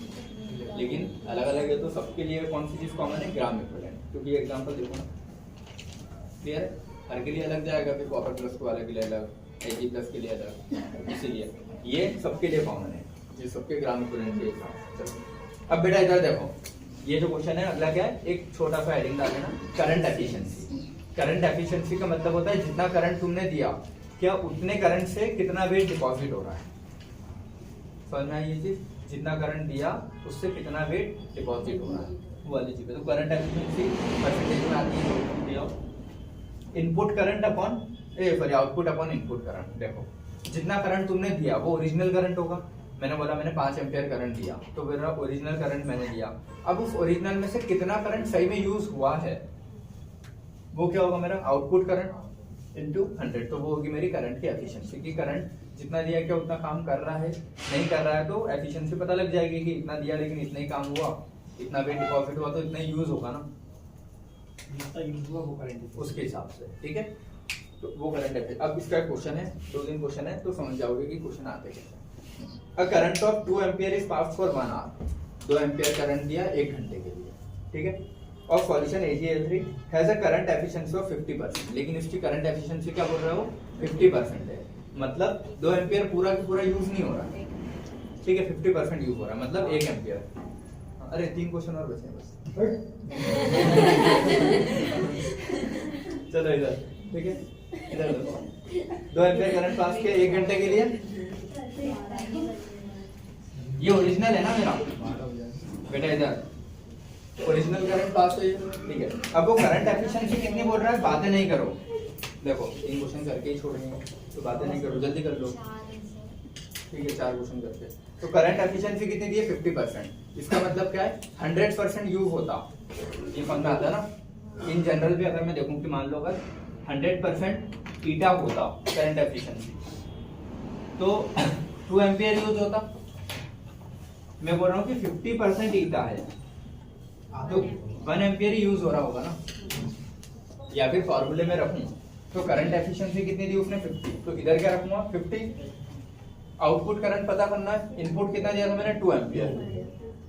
लेकिन अलग अलग है तो सबके लिए कौन सी चीज कॉमन है, ग्राम इक्विवेलेंट। क्योंकि एग्जांपल देखो ना, क्लियर है, हर के लिए अलग जाएगा, फिर कॉपर प्लस वाले के लिए अलग, Ag प्लस के लिए अलग, इसीलिए ये सबके लिए कॉमन है, ये सबके ग्राम इक्विवेलेंट के हिसाब से। अब बेटा इधर देखो, ये जो क्वेश्चन है अगला क्या है, एक छोटा सा हेडिंग डाल देना, करंट एफिशिएंसी। करंट एफिशिएंसी का मतलब होता है जितना करंट तुमने दिया, क्या उतने करंट से कितना वेट डिपॉजिट हो रहा है। समझना है ये चीज, जितना करंट दिया उससे कितना वेट डिपॉजिट हो रहा है, वो वाली चीज है। तो करंट एफिशिएंसी परसेंटेज में आती है, input current upon sorry output upon input current. देखो जितना करंट तुमने दिया वो ओरिजिनल करंट होगा, मैंने बोला मैंने 5 एम्पियर करंट दिया, तो मेरा ओरिजिनल करंट मैंने दिया। अब उस ओरिजिनल में से कितना करंट सही में यूज हुआ है, वो क्या होगा मेरा आउटपुट करंट इनटू 100, तो वो होगी मेरी करंट की एफिशिएंसी। कि करंट जितना दिया क्या उतना काम कर रहा है, नहीं कर रहा है, तो एफिशिएंसी पता लग जाएगी कि इतना दिया लेकिन इतना ही काम हुआ, इतना वेट डिपॉजिट हुआ तो इतना ही यूज होगा ना, जितना यूज हुआ वो करंट उसके हिसाब से। ठीक है, तो वो करंट है। अब इसका क्वेश्चन है, 2 क्वेश्चन है, तो समझ जाओगे कि क्वेश्चन आते कैसे। A current of 2 ampere is passed for 1 hour, 2 ampere current दिया 1 घंटे के लिए। ठीक है, और solution AgL3 has a current efficiency of 50%, लेकिन इसकी करंट एफिशिएंसी क्या बोल रहे हो 50% है, मतलब 2 एम्पियर पूरा का पूरा यूज नहीं हो रहा। ठीक है, 50% यूज हो रहा है, मतलब 1 एम्पियर। अरे 3 क्वेश्चन और बचे हैं बस। चलो इधर, ठीक है, इधर 2 एम्पियर करंट पास किया 1 घंटे के लिए। ये ओरिजिनल है ना मेरा बेटा, इधर ओरिजिनल करंट पास है, ठीक है। अब वो करंट एफिशिएंसी कितनी बोल रहा है, बातें नहीं करो, देखो 3 क्वेश्चन करके ही छोड़ेंगे, तो बातें नहीं करो, जल्दी कर लो। ठीक है, 4 क्वेश्चन करके, तो करंट एफिशिएंसी कितनी दी है 50%। इसका मतलब क्या है 100% यूज होता, ये समझ में आता है ना। इन जनरल भी अगर मैं देखूं कि मान लो अगर 100% ईटा होता करंट एफिशिएंसी, तो 2 एम्पियर यूज होता। मैं बोल रहा हूँ कि 50% ईटा है, तो 1 एम्पियर यूज हो रहा होगा ना, या फिर फॉर्मूले में रखूं तो करंट एफिशिएंसी कितनी दी उसने 50, तो इधर क्या रखूंगा 50। आउटपुट करंट पता करना है, इनपुट कितना दिया था मैंने 2 एम्पियर,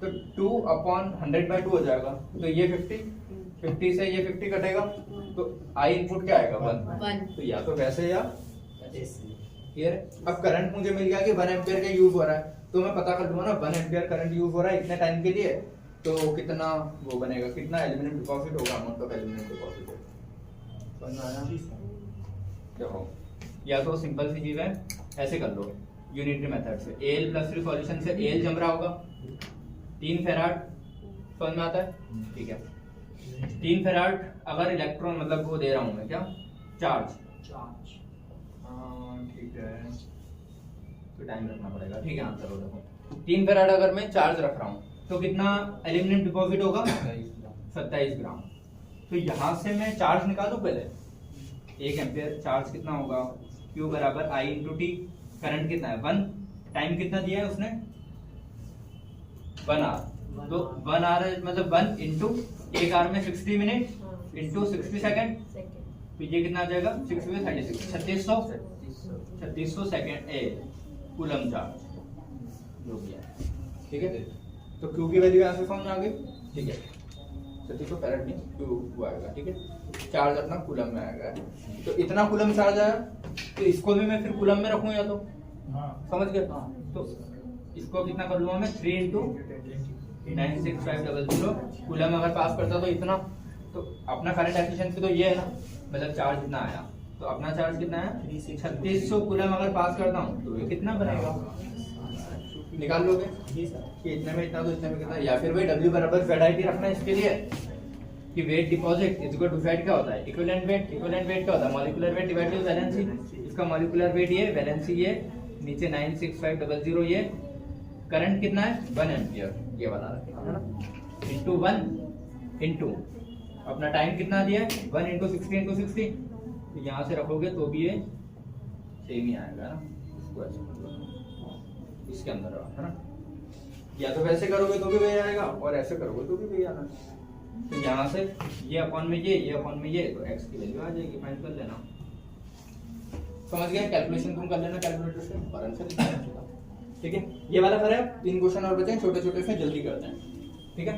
तो 2/100/2 हो जाएगा, तो ये 50 से ये 50 कटेगा, तो आई इनपुट क्या आएगा 1, तो या तो वैसे या क्लियर है। अब करंट मुझे मिल गया कि 1 एम्पियर का यूज हो रहा है, तो मैं पता कर लूंगा ना 1 एम्पियर करंट यूज हो रहा है इतने टाइम के लिए, तो कितना वो बनेगा, कितना एल्यूमिनियम डिपॉजिट होगा, अमाउंट ऑफ एल्यूमिनियम डिपॉजिट होगा। समझ में आया? देखो या तो सिंपल सी चीज है, ऐसे कर लो यूनिटरी मेथड से, Al+3 सॉल्यूशन से Al जम रहा होगा 3 फेराड, समझ में आता है? ठीक है, 3 फेराड अगर इलेक्ट्रॉन मतलब वो दे रहा हूं मैं क्या चार्ज, ठीक है, तो टाइम रखना पड़ेगा। ठीक है, आंसर हो देखो 3 फेराड अगर मैं चार्ज रख रहा हूं तो कितना एल्यूमिनियम डिपॉजिट होगा 27 ग्राम। तो यहां से मैं चार्ज निकालू पहले, 1 एम्पियर चार्ज कितना होगा, Q बराबर I × T, करंट कितना है 1, टाइम कितना दिया है उसने 1 आवर, तो 1 आवर मतलब 1 इंटू 1 आवर में 60 मिनट इंटू 60 सेकेंड, तो ये कितना आ जाएगा 6 में 36 3600 सेकेंड कूलम चार्ज जो भी है। ठीक है, तो Q की वैल्यू यहाँ से समझ आ गई। ठीक है, 3600 फैराड नहीं Q आएगा। ठीक है, चार्ज अपना कूलम में आएगा, तो इतना कूलम चार्ज आया, तो इसको भी मैं फिर कूलम में रखूं या तो समझ गए, तो इसको कितना कर लूंगा मैं 3 × 96500 कूलम अगर पास करता तो इतना, तो अपना करंट एफिशिएंसी तो ये है ना, मतलब चार्ज इतना आया, तो अपना चार्ज कितना है 3600 कूलम अगर पास करता हूँ तो ये कितना बनेगा, निकाल लोगे कि इतने में इतना तो इतने में कितना, या फिर वही W बराबर ZIT रखना है इसके लिए कि weight deposit is equal to Z क्या होता है इक्विवेलेंट वेट, इक्विवेलेंट वेट क्या होता है molecular weight divided by valency, इसका मॉलिक्यूलर वेट ये, वैलेंसी ये, नीचे 96500, ये करंट कितना है 1 एम्पियर, ये बता रखा है ना, इनटू 1 इनटू अपना टाइम कितना दिया है 1 × 60 × 60, तो यहाँ से रखोगे तो भी ये सेम ही आएगा ना, इसके अंदर है ना, या तो वैसे करोगे तो भी वही आएगा और ऐसे करोगे तो भी वही आना। तो यहाँ से ये अपॉन में ये अपॉन में ये, तो x की वैल्यू आ जाएगी, फाइंड कर लेना। समझ गए, कैलकुलेशन तुम कर लेना कैलकुलेटर से और आंसर निकाल लेना। ठीक है, ये वाला कर है, 3 क्वेश्चन और बचे हैं छोटे छोटे से, जल्दी करते हैं। ठीक है,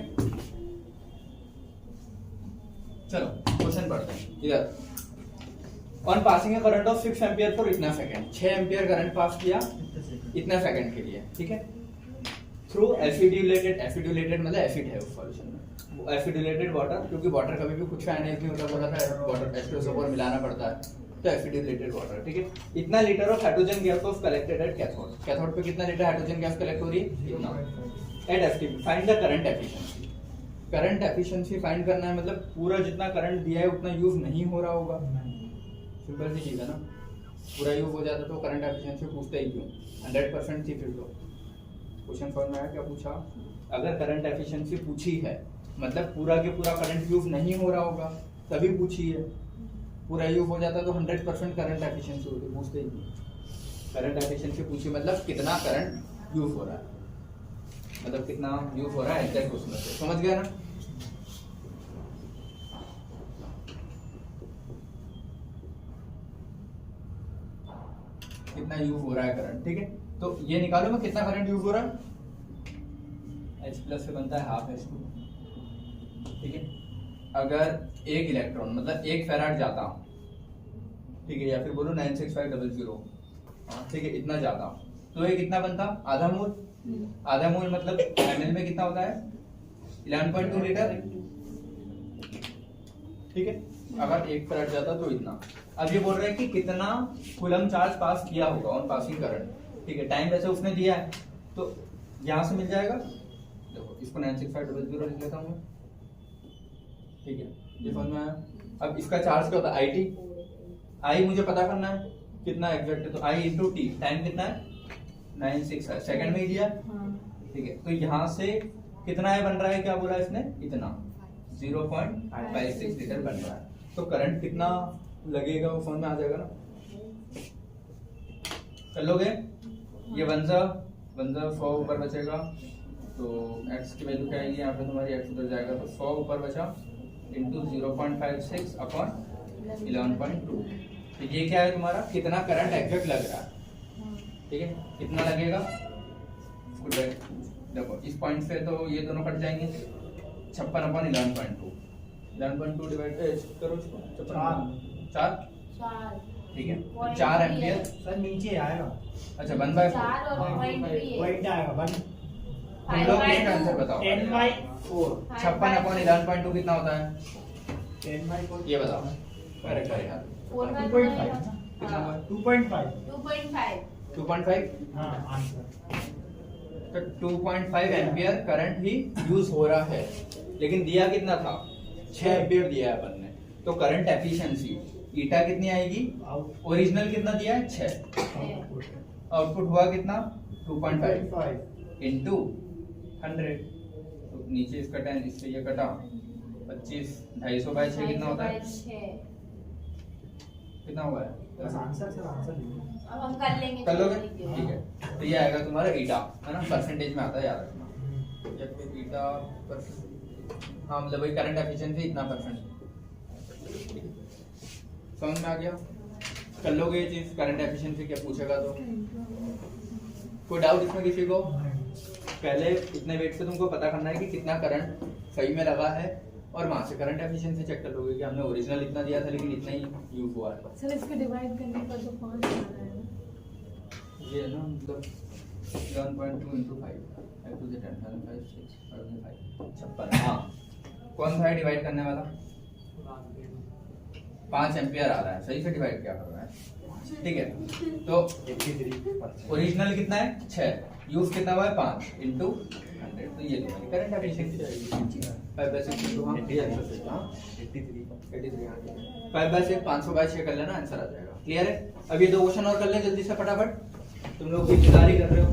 चलो क्वेश्चन पढ़ते हैं। इधर on passing A current of 6 ampere for इतना सेकंड, 6 एम्पियर करंट पास किया इतना सेकंड के लिए। ठीक है, थ्रू एसिडुलेटेड मतलब एसिड है उस सॉल्यूशन में, एसिडुलेटेड वाटर, क्योंकि वाटर कभी भी कुछ आयनाइज नहीं होता, बोला था वाटर H2SO4 मिलाना पड़ता है, तो एसिडुलेटेड वाटर। ठीक है, इतना litre of hydrogen gas was collected at cathode, cathode पे कितना लीटर हाइड्रोजन गैस कलेक्ट हो रही है इतना, at FT find the current efficiency. Current efficiency find करना है, मतलब पूरा जितना करंट दिया है उतना यूज नहीं हो रहा होगा, सिंपल सी चीज है ना, पूरा यूज हो जाता तो करंट एफिशिएंसी पूछते ही क्यों, 100% थी फिर तो क्वेश्चन समझ में आया क्या पूछा? अगर करंट एफिशिएंसी पूछी है मतलब पूरा के पूरा करंट यूज नहीं हो रहा होगा तभी पूछी है, पूरा यूज हो जाता तो 100% करंट एफिशिएंसी होती, पूछते ही नहीं। करंट एफिशिएंसी पूछी मतलब कितना करंट यूज हो रहा है, मतलब कितना यूज हो रहा है एग्जैक्ट क्वेश्चन से, समझ गया ना? कितना यूज हो रहा है करंट, ठीक है। तो ये निकालो मैं कितना करंट यूज हो रहा है, H प्लस से बनता है हाफ H2, ठीक है। अगर एक इलेक्ट्रॉन मतलब एक फेराड जाता हूं, ठीक है, या फिर बोलो 96500, ठीक है, इतना जाता हूं तो ये कितना बनता, आधा मोल। आधा मोल मतलब ml में कितना होता है 11.2 लीटर, ठीक है। अगर एक फेराड जाता तो इतना। अब ये बोल रहे हैं कि कितना कूलम चार्ज पास किया होगा ऑन पासिंग करंट, ठीक है। टाइम वैसे उसने दिया है तो यहां से मिल जाएगा, देखो इसको 96500 लिख लेता हूं मैं, ठीक है, ये समझ में आया। अब इसका चार्ज क्या होता है IT, आई मुझे पता करना है कितना एग्जैक्ट है, तो I इंटू टी, टाइम कितना है 96 है, सेकंड में ही दिया, ठीक है। तो यहाँ से कितना है बन रहा है, क्या बोला इसने, इतना 0.56 लीटर बन रहा है। तो करंट कितना लगेगा वो समझ में आ जाएगा ना, कर लोगे। ये 100 ऊपर बचेगा तो x की वैल्यू क्या आएगी, यहाँ पे तुम्हारी x उधर जाएगा तो 100 ऊपर बचा इंटू 0.56 अपॉन 11.2, तो ये क्या है तुम्हारा, कितना करंट एग्जैक्ट लग रहा है, ठीक है, कितना लगेगा। देखो इस पॉइंट से तो ये दोनों कट जाएंगे, 56 अपॉन 11.2 डिवाइड करो इसको, 4, ठीक है, 4 एम्पियर सर नीचे आएगा, अच्छा 1/4, चार और पॉइंट भी है। पॉइंट आएगा 1 तुम लोग एक आंसर बताओ, 10/4 56 अपॉन 11.2 कितना होता है, 10/4 ये बताओ, करेक्ट है यार, 2.5 कितना हुआ, 2.5 2.5, हाँ आंसर। तो 2.5 एम्पियर करंट ही यूज हो रहा है, लेकिन दिया कितना था 6 एम्पियर दिया है अपन ने, तो करंट एफिशिएंसी ईटा कितनी आएगी, ओरिजिनल कितना दिया है 6, आउटपुट हुआ कितना 2.5 इंटू 100, तो नीचे इसका 10 इससे ये कटा 25, 250/6 कितना होता है, कितना हुआ है, बस आंसर सर आंसर अब हम कर लेंगे, कर लोगे, ठीक है। तो ये आएगा तुम्हारा ईटा, है ना, परसेंटेज में आता है, याद रखना, या फिर ईटा हाँ मतलब वही करंट एफिशिएंसी इतना परसेंट, समझ में आ गया, कर लोगे ये चीज, करंट एफिशिएंसी क्या पूछेगा तो। कोई डाउट इसमें किसी को, पहले इतने वेट से तुमको पता करना है कि कितना करंट सही में लगा है, और वहां से करंट एफिशिएंसी चेक कर लोगे कि हमने ओरिजिनल इतना दिया था लेकिन इतना ही यूज हुआ है। सर इसको डिवाइड करने पर तो 5 आ रहा है ना, ये है ना, मतलब 11.2 into 5 to the 10 5 6 5 56, हाँ कौन सा है डिवाइड करने वाला, 5 एम्पियर आ रहा है, सही से डिवाइड क्या कर रहा है, ठीक है। तो 83%। ओरिजिनल कितना है 6, यूज कितना हुआ है 5 इंटू 100, तो ये तुम्हारी करंट एफिशिएंसी जाएगी 5/6 इंटू 5/6 500/6 कर लेना, आंसर आ जाएगा। क्लियर है। अब ये 2 क्वेश्चन और कर ले जल्दी से फटाफट, तुम लोग इंतजार ही कर रहे हो।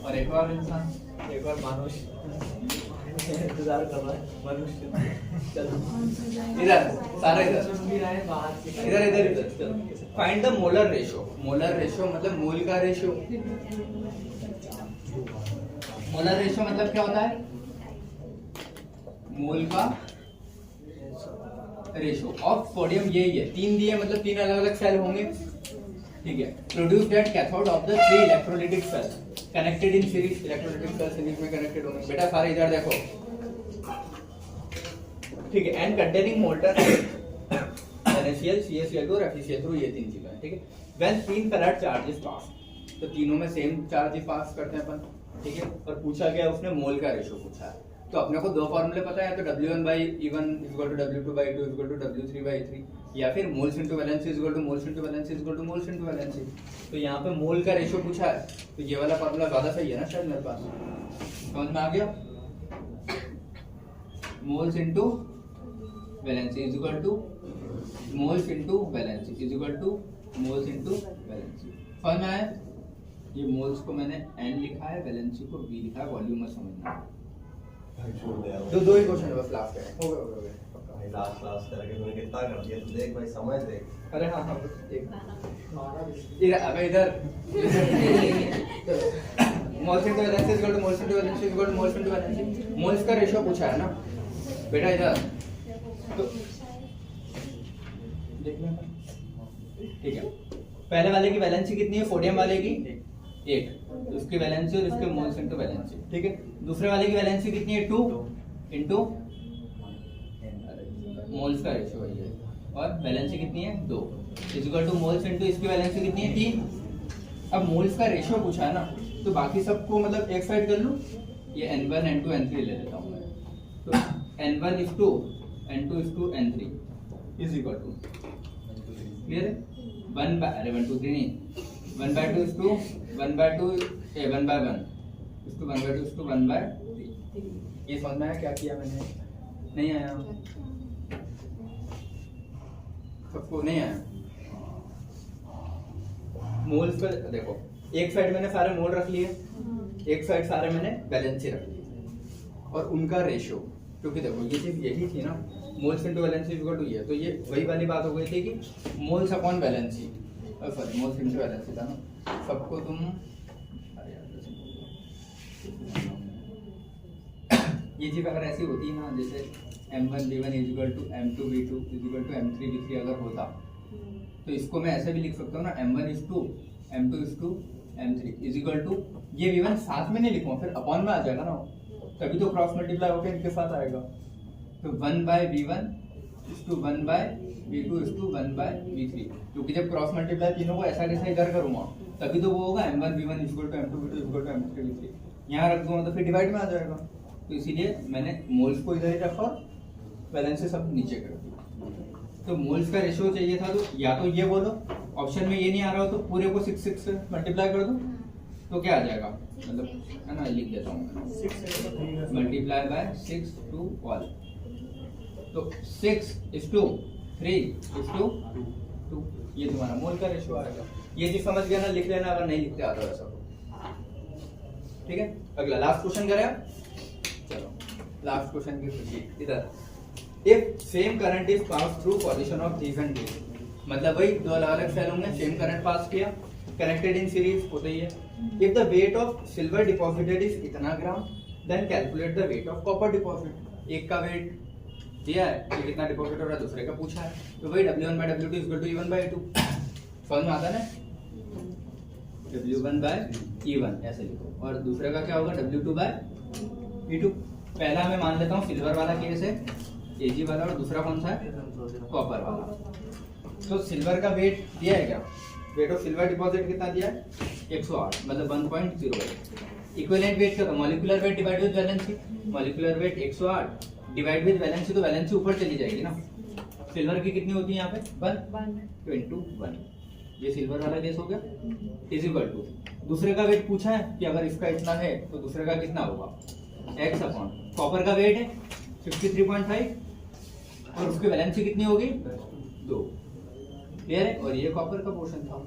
और एक और इंसान, एक और मनुष्य इंतजार कर रहा है, मनुष्य चलो इधर सारे इधर इधर इधर इधर find the molar ratio. Molar ratio मतलब मोल का रेशियो। मोलर रेशियो मतलब क्या होता है, मोल का रेशियो ऑफ सोडियम, यही है, 3 दिए मतलब 3 अलग अलग सेल होंगे, ठीक है। Produced at cathode of the 3 electrolytic cell connected in series, electrolytic cell series में कनेक्टेड होंगे बेटा, सारे इधर देखो, ठीक है। And containing molten NaCl CaCl2 और FeCl3, ये 3 चीजें हैं, ठीक है। व्हेन 3 फैराड चार्जेस पास, तो तीनों में सेम चार्ज पास करते हैं अपन, ठीक है। और पूछा गया उसने मोल का रेशियो पूछा है, तो अपने को 2 फॉर्मूले पता है, तो W1/E1 = W2/2 = W3/3, या फिर moles into valency = moles into valency = moles into valency. तो यहाँ पे मोल का रेशियो पूछा है, तो ये वाला फॉर्मूला ज्यादा सही है ना शायद मेरे पास, समझ में आ गया। Moles into valency moles into valency moles into valency, समझ में आया। ये मोल्स को मैंने n लिखा है, वैलेंसी को v लिखा है, वॉल्यूम में समझना है। छोड़ दे यार। दो ही क्वेश्चन है बस लास्ट है, हो गया पक्का। भाई लास्ट करके तूने कितना कर दिया, तू देख भाई समझ देख। अरे हाँ हाँ एक अबे इधर moles into valency is equal to moles into valency is equal to moles into valency. Moles का रेशियो पूछा है ना बेटा, इधर तो देख लेना, ठीक है। पहले वाले की वैलेंसी कितनी है, सोडियम वाले की 8, तो उसकी वैलेंसी और इसके मोल्स इनटू वैलेंसी, ठीक है। दूसरे वाले की वैलेंसी कितनी है 2 इनटू मोल्स का रेशियो वही है, और वैलेंसी कितनी है 2 is equal to moles into इसकी वैलेंसी कितनी है 3। अब मोल्स का रेशियो पूछा है ना, तो बाकी सबको मतलब एक साइड कर लूं, ये n1 n2 n3 ले लेता हूं मैं, तो n1 is to n2 is to n3 is equal to, clear है, 1 by 1 2 3 नहीं, 1/2 is to 1/2 1 by 1 is to 1/2 is to 1 by 3। ये समझ में आया क्या किया मैंने? नहीं आया सबको? नहीं आया। मोल्स पर देखो, एक साइड मैंने सारे मोल रख लिए, एक साइड सारे मैंने वैलेंसी रख ली, और उनका रेशियो, क्योंकि देखो ये चीज यही थी ना, moles into valency equal to ये, तो ये वही वाली बात हो गई थी कि moles upon valency, sorry moles into valency था ना। सबको तुम ये चीज अगर ऐसी होती ना, जैसे m1 v1 is equal to m2 v2 is equal to m3 v3 अगर होता, तो इसको मैं ऐसे भी लिख सकता हूँ ना, m1 is to m2 is to m3 is equal to, ये v1 साथ में नहीं लिखूंगा, फिर अपॉन में आ जाएगा ना, तभी तो क्रॉस मल्टीप्लाई होकर इनके साथ आएगा। तो 1 by v1 is to 1 by v2 is to 1 by v3, क्योंकि जब क्रॉस मल्टीप्लाई तीनों को ऐसा कैसा इधर करूंगा, तभी तो वो होगा m1 v1 is equal to m2 v2 is equal to m3 v3। यहाँ रख दूंगा तो फिर डिवाइड में आ जाएगा, तो इसीलिए मैंने मोल्स को इधर ही रखा और वैलेंसी सब नीचे कर दी। तो मोल्स का रेशियो चाहिए था, तो या तो ये बोलो, ऑप्शन में ये नहीं आ रहा हो तो पूरे को 6 से मल्टीप्लाई कर दो, तो क्या आ जाएगा, मतलब है ना, लिख देता हूँ, मल्टीप्लाई बाय 6 टू ऑल, तो 6 is to 3 is to 2, ये तुम्हारा मोल का रेशियो आएगा। ये चीज समझ गया ना, लिख लेना अगर नहीं लिखते आता वैसा तो, ठीक है। अगला लास्ट क्वेश्चन करें, चलो लास्ट क्वेश्चन की खुशी इधर, if same current is pass through position of these and these, मतलब वही दो अलग अलग सेलों में सेम करंट पास किया, कनेक्टेड इन सीरीज होता ही है। If the weight of silver deposited is इतना gram, then calculate the weight of copper deposit. एक का वेट दिया है कि कितना डिपॉजिट हो रहा है, दूसरे का पूछा है, तो वही W1 by W2 equal to E1 by E2, समझ में आता है ना, W1 by E1 ऐसे लिखो, और दूसरे का क्या होगा W2 by E2। पहला मैं मान लेता हूँ सिल्वर वाला केस है Ag वाला, और दूसरा कौन सा है कॉपर वाला। तो सिल्वर का वेट दिया है क्या, वेट ऑफ सिल्वर डिपॉजिट कितना दिया है 108, मतलब 1.08। इक्विवेलेंट वेट क्या था, molecular weight divide with valency, molecular weight 108 divide with valency, तो वैलेंसी ऊपर चली जाएगी ना। सिल्वर की कितनी होती है यहाँ पे 1 into 1, ये सिल्वर वाला केस हो गया, इज इक्वल टू दूसरे का वेट पूछा है कि अगर इसका इतना है तो दूसरे का कितना होगा x अपॉन कॉपर का वेट है 53.5 और उसकी वैलेंसी कितनी होगी 2, क्लियर है। और ये कॉपर का पोर्शन था,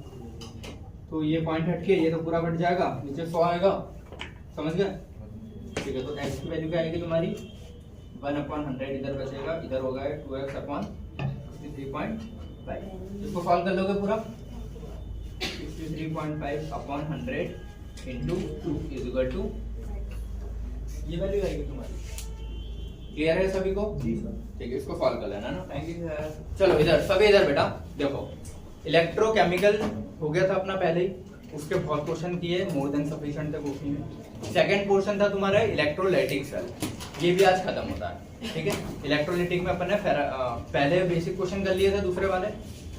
तो ये पॉइंट हटके ये तो पूरा कट जाएगा, नीचे 100 आएगा, समझ गए, ठीक है। तो x की वैल्यू क्या आएगी तुम्हारी 1/100, इधर बचेगा, इधर होगा 2x अपॉन 63.5। इसको सॉल्व कर लोगे पूरा, 63.5 upon 100 into 2 is equal to, ये वैल्यू आएगी तुम्हारी, क्लियर है सभी को, ठीक है। इसको सॉल्व कर लेना ना, थैंक यू सर। चलो इधर सभी इधर बेटा देखो, इलेक्ट्रोकेमिकल हो गया था अपना पहले ही, उसके बहुत क्वेश्चन किए, मोर देन सफिशिएंट थे कॉपी में। सेकंड पोर्शन था तुम्हारा इलेक्ट्रोलाइटिक सेल, ये भी आज खत्म होता है, ठीक है। इलेक्ट्रोलाइटिक में अपन ने पहले बेसिक क्वेश्चन कर लिए थे, दूसरे वाले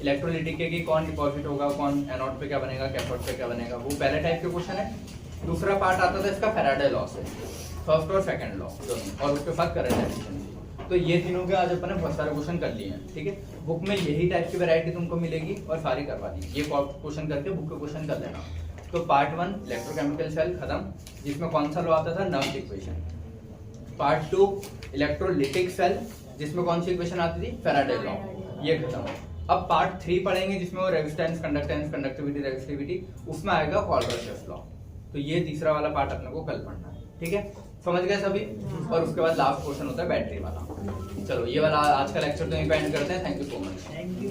इलेक्ट्रोलाइटिक के कि कौन डिपॉजिट होगा, कौन एनोड पे क्या बनेगा, कैथोड पे क्या बनेगा, वो पहले टाइप के क्वेश्चन है। दूसरा पार्ट आता था इसका फैराडे लॉ से, फर्स्ट और सेकंड लॉ दोनों, और उसके साथ करंट एक्शन। तो ये तीनों के आज अपन ने बहुत सारे क्वेश्चन कर लिए हैं, ठीक है। बुक में यही टाइप की वैरायटी तुमको मिलेगी और सारी करवा दी, ये क्वेश्चन करके बुक के क्वेश्चन कर लेना। तो पार्ट 1 इलेक्ट्रोकेमिकल सेल खत्म, जिसमें कौन सा लॉ आता था Nernst equation. Part 2 electrolytic cell, जिसमें कौन सी इक्वेशन आती थी फैराडे लॉ, ये खत्म। अब पार्ट 3 पढ़ेंगे जिसमें वो रेजिस्टेंस, कंडक्टेंस, कंडक्टिविटी, रेजिस्टिविटी, उसमें आएगा क्वाड्रेचर लॉ। तो ये तीसरा वाला पार्ट अपने को कल पढ़ना है, ठीक है, समझ गए सभी। और उसके बाद लास्ट क्वेश्चन होता है बैटरी वाला। चलो ये वाला आज का लेक्चर तो यहीं पे एंड करते हैं। Thank you so much. Thank you.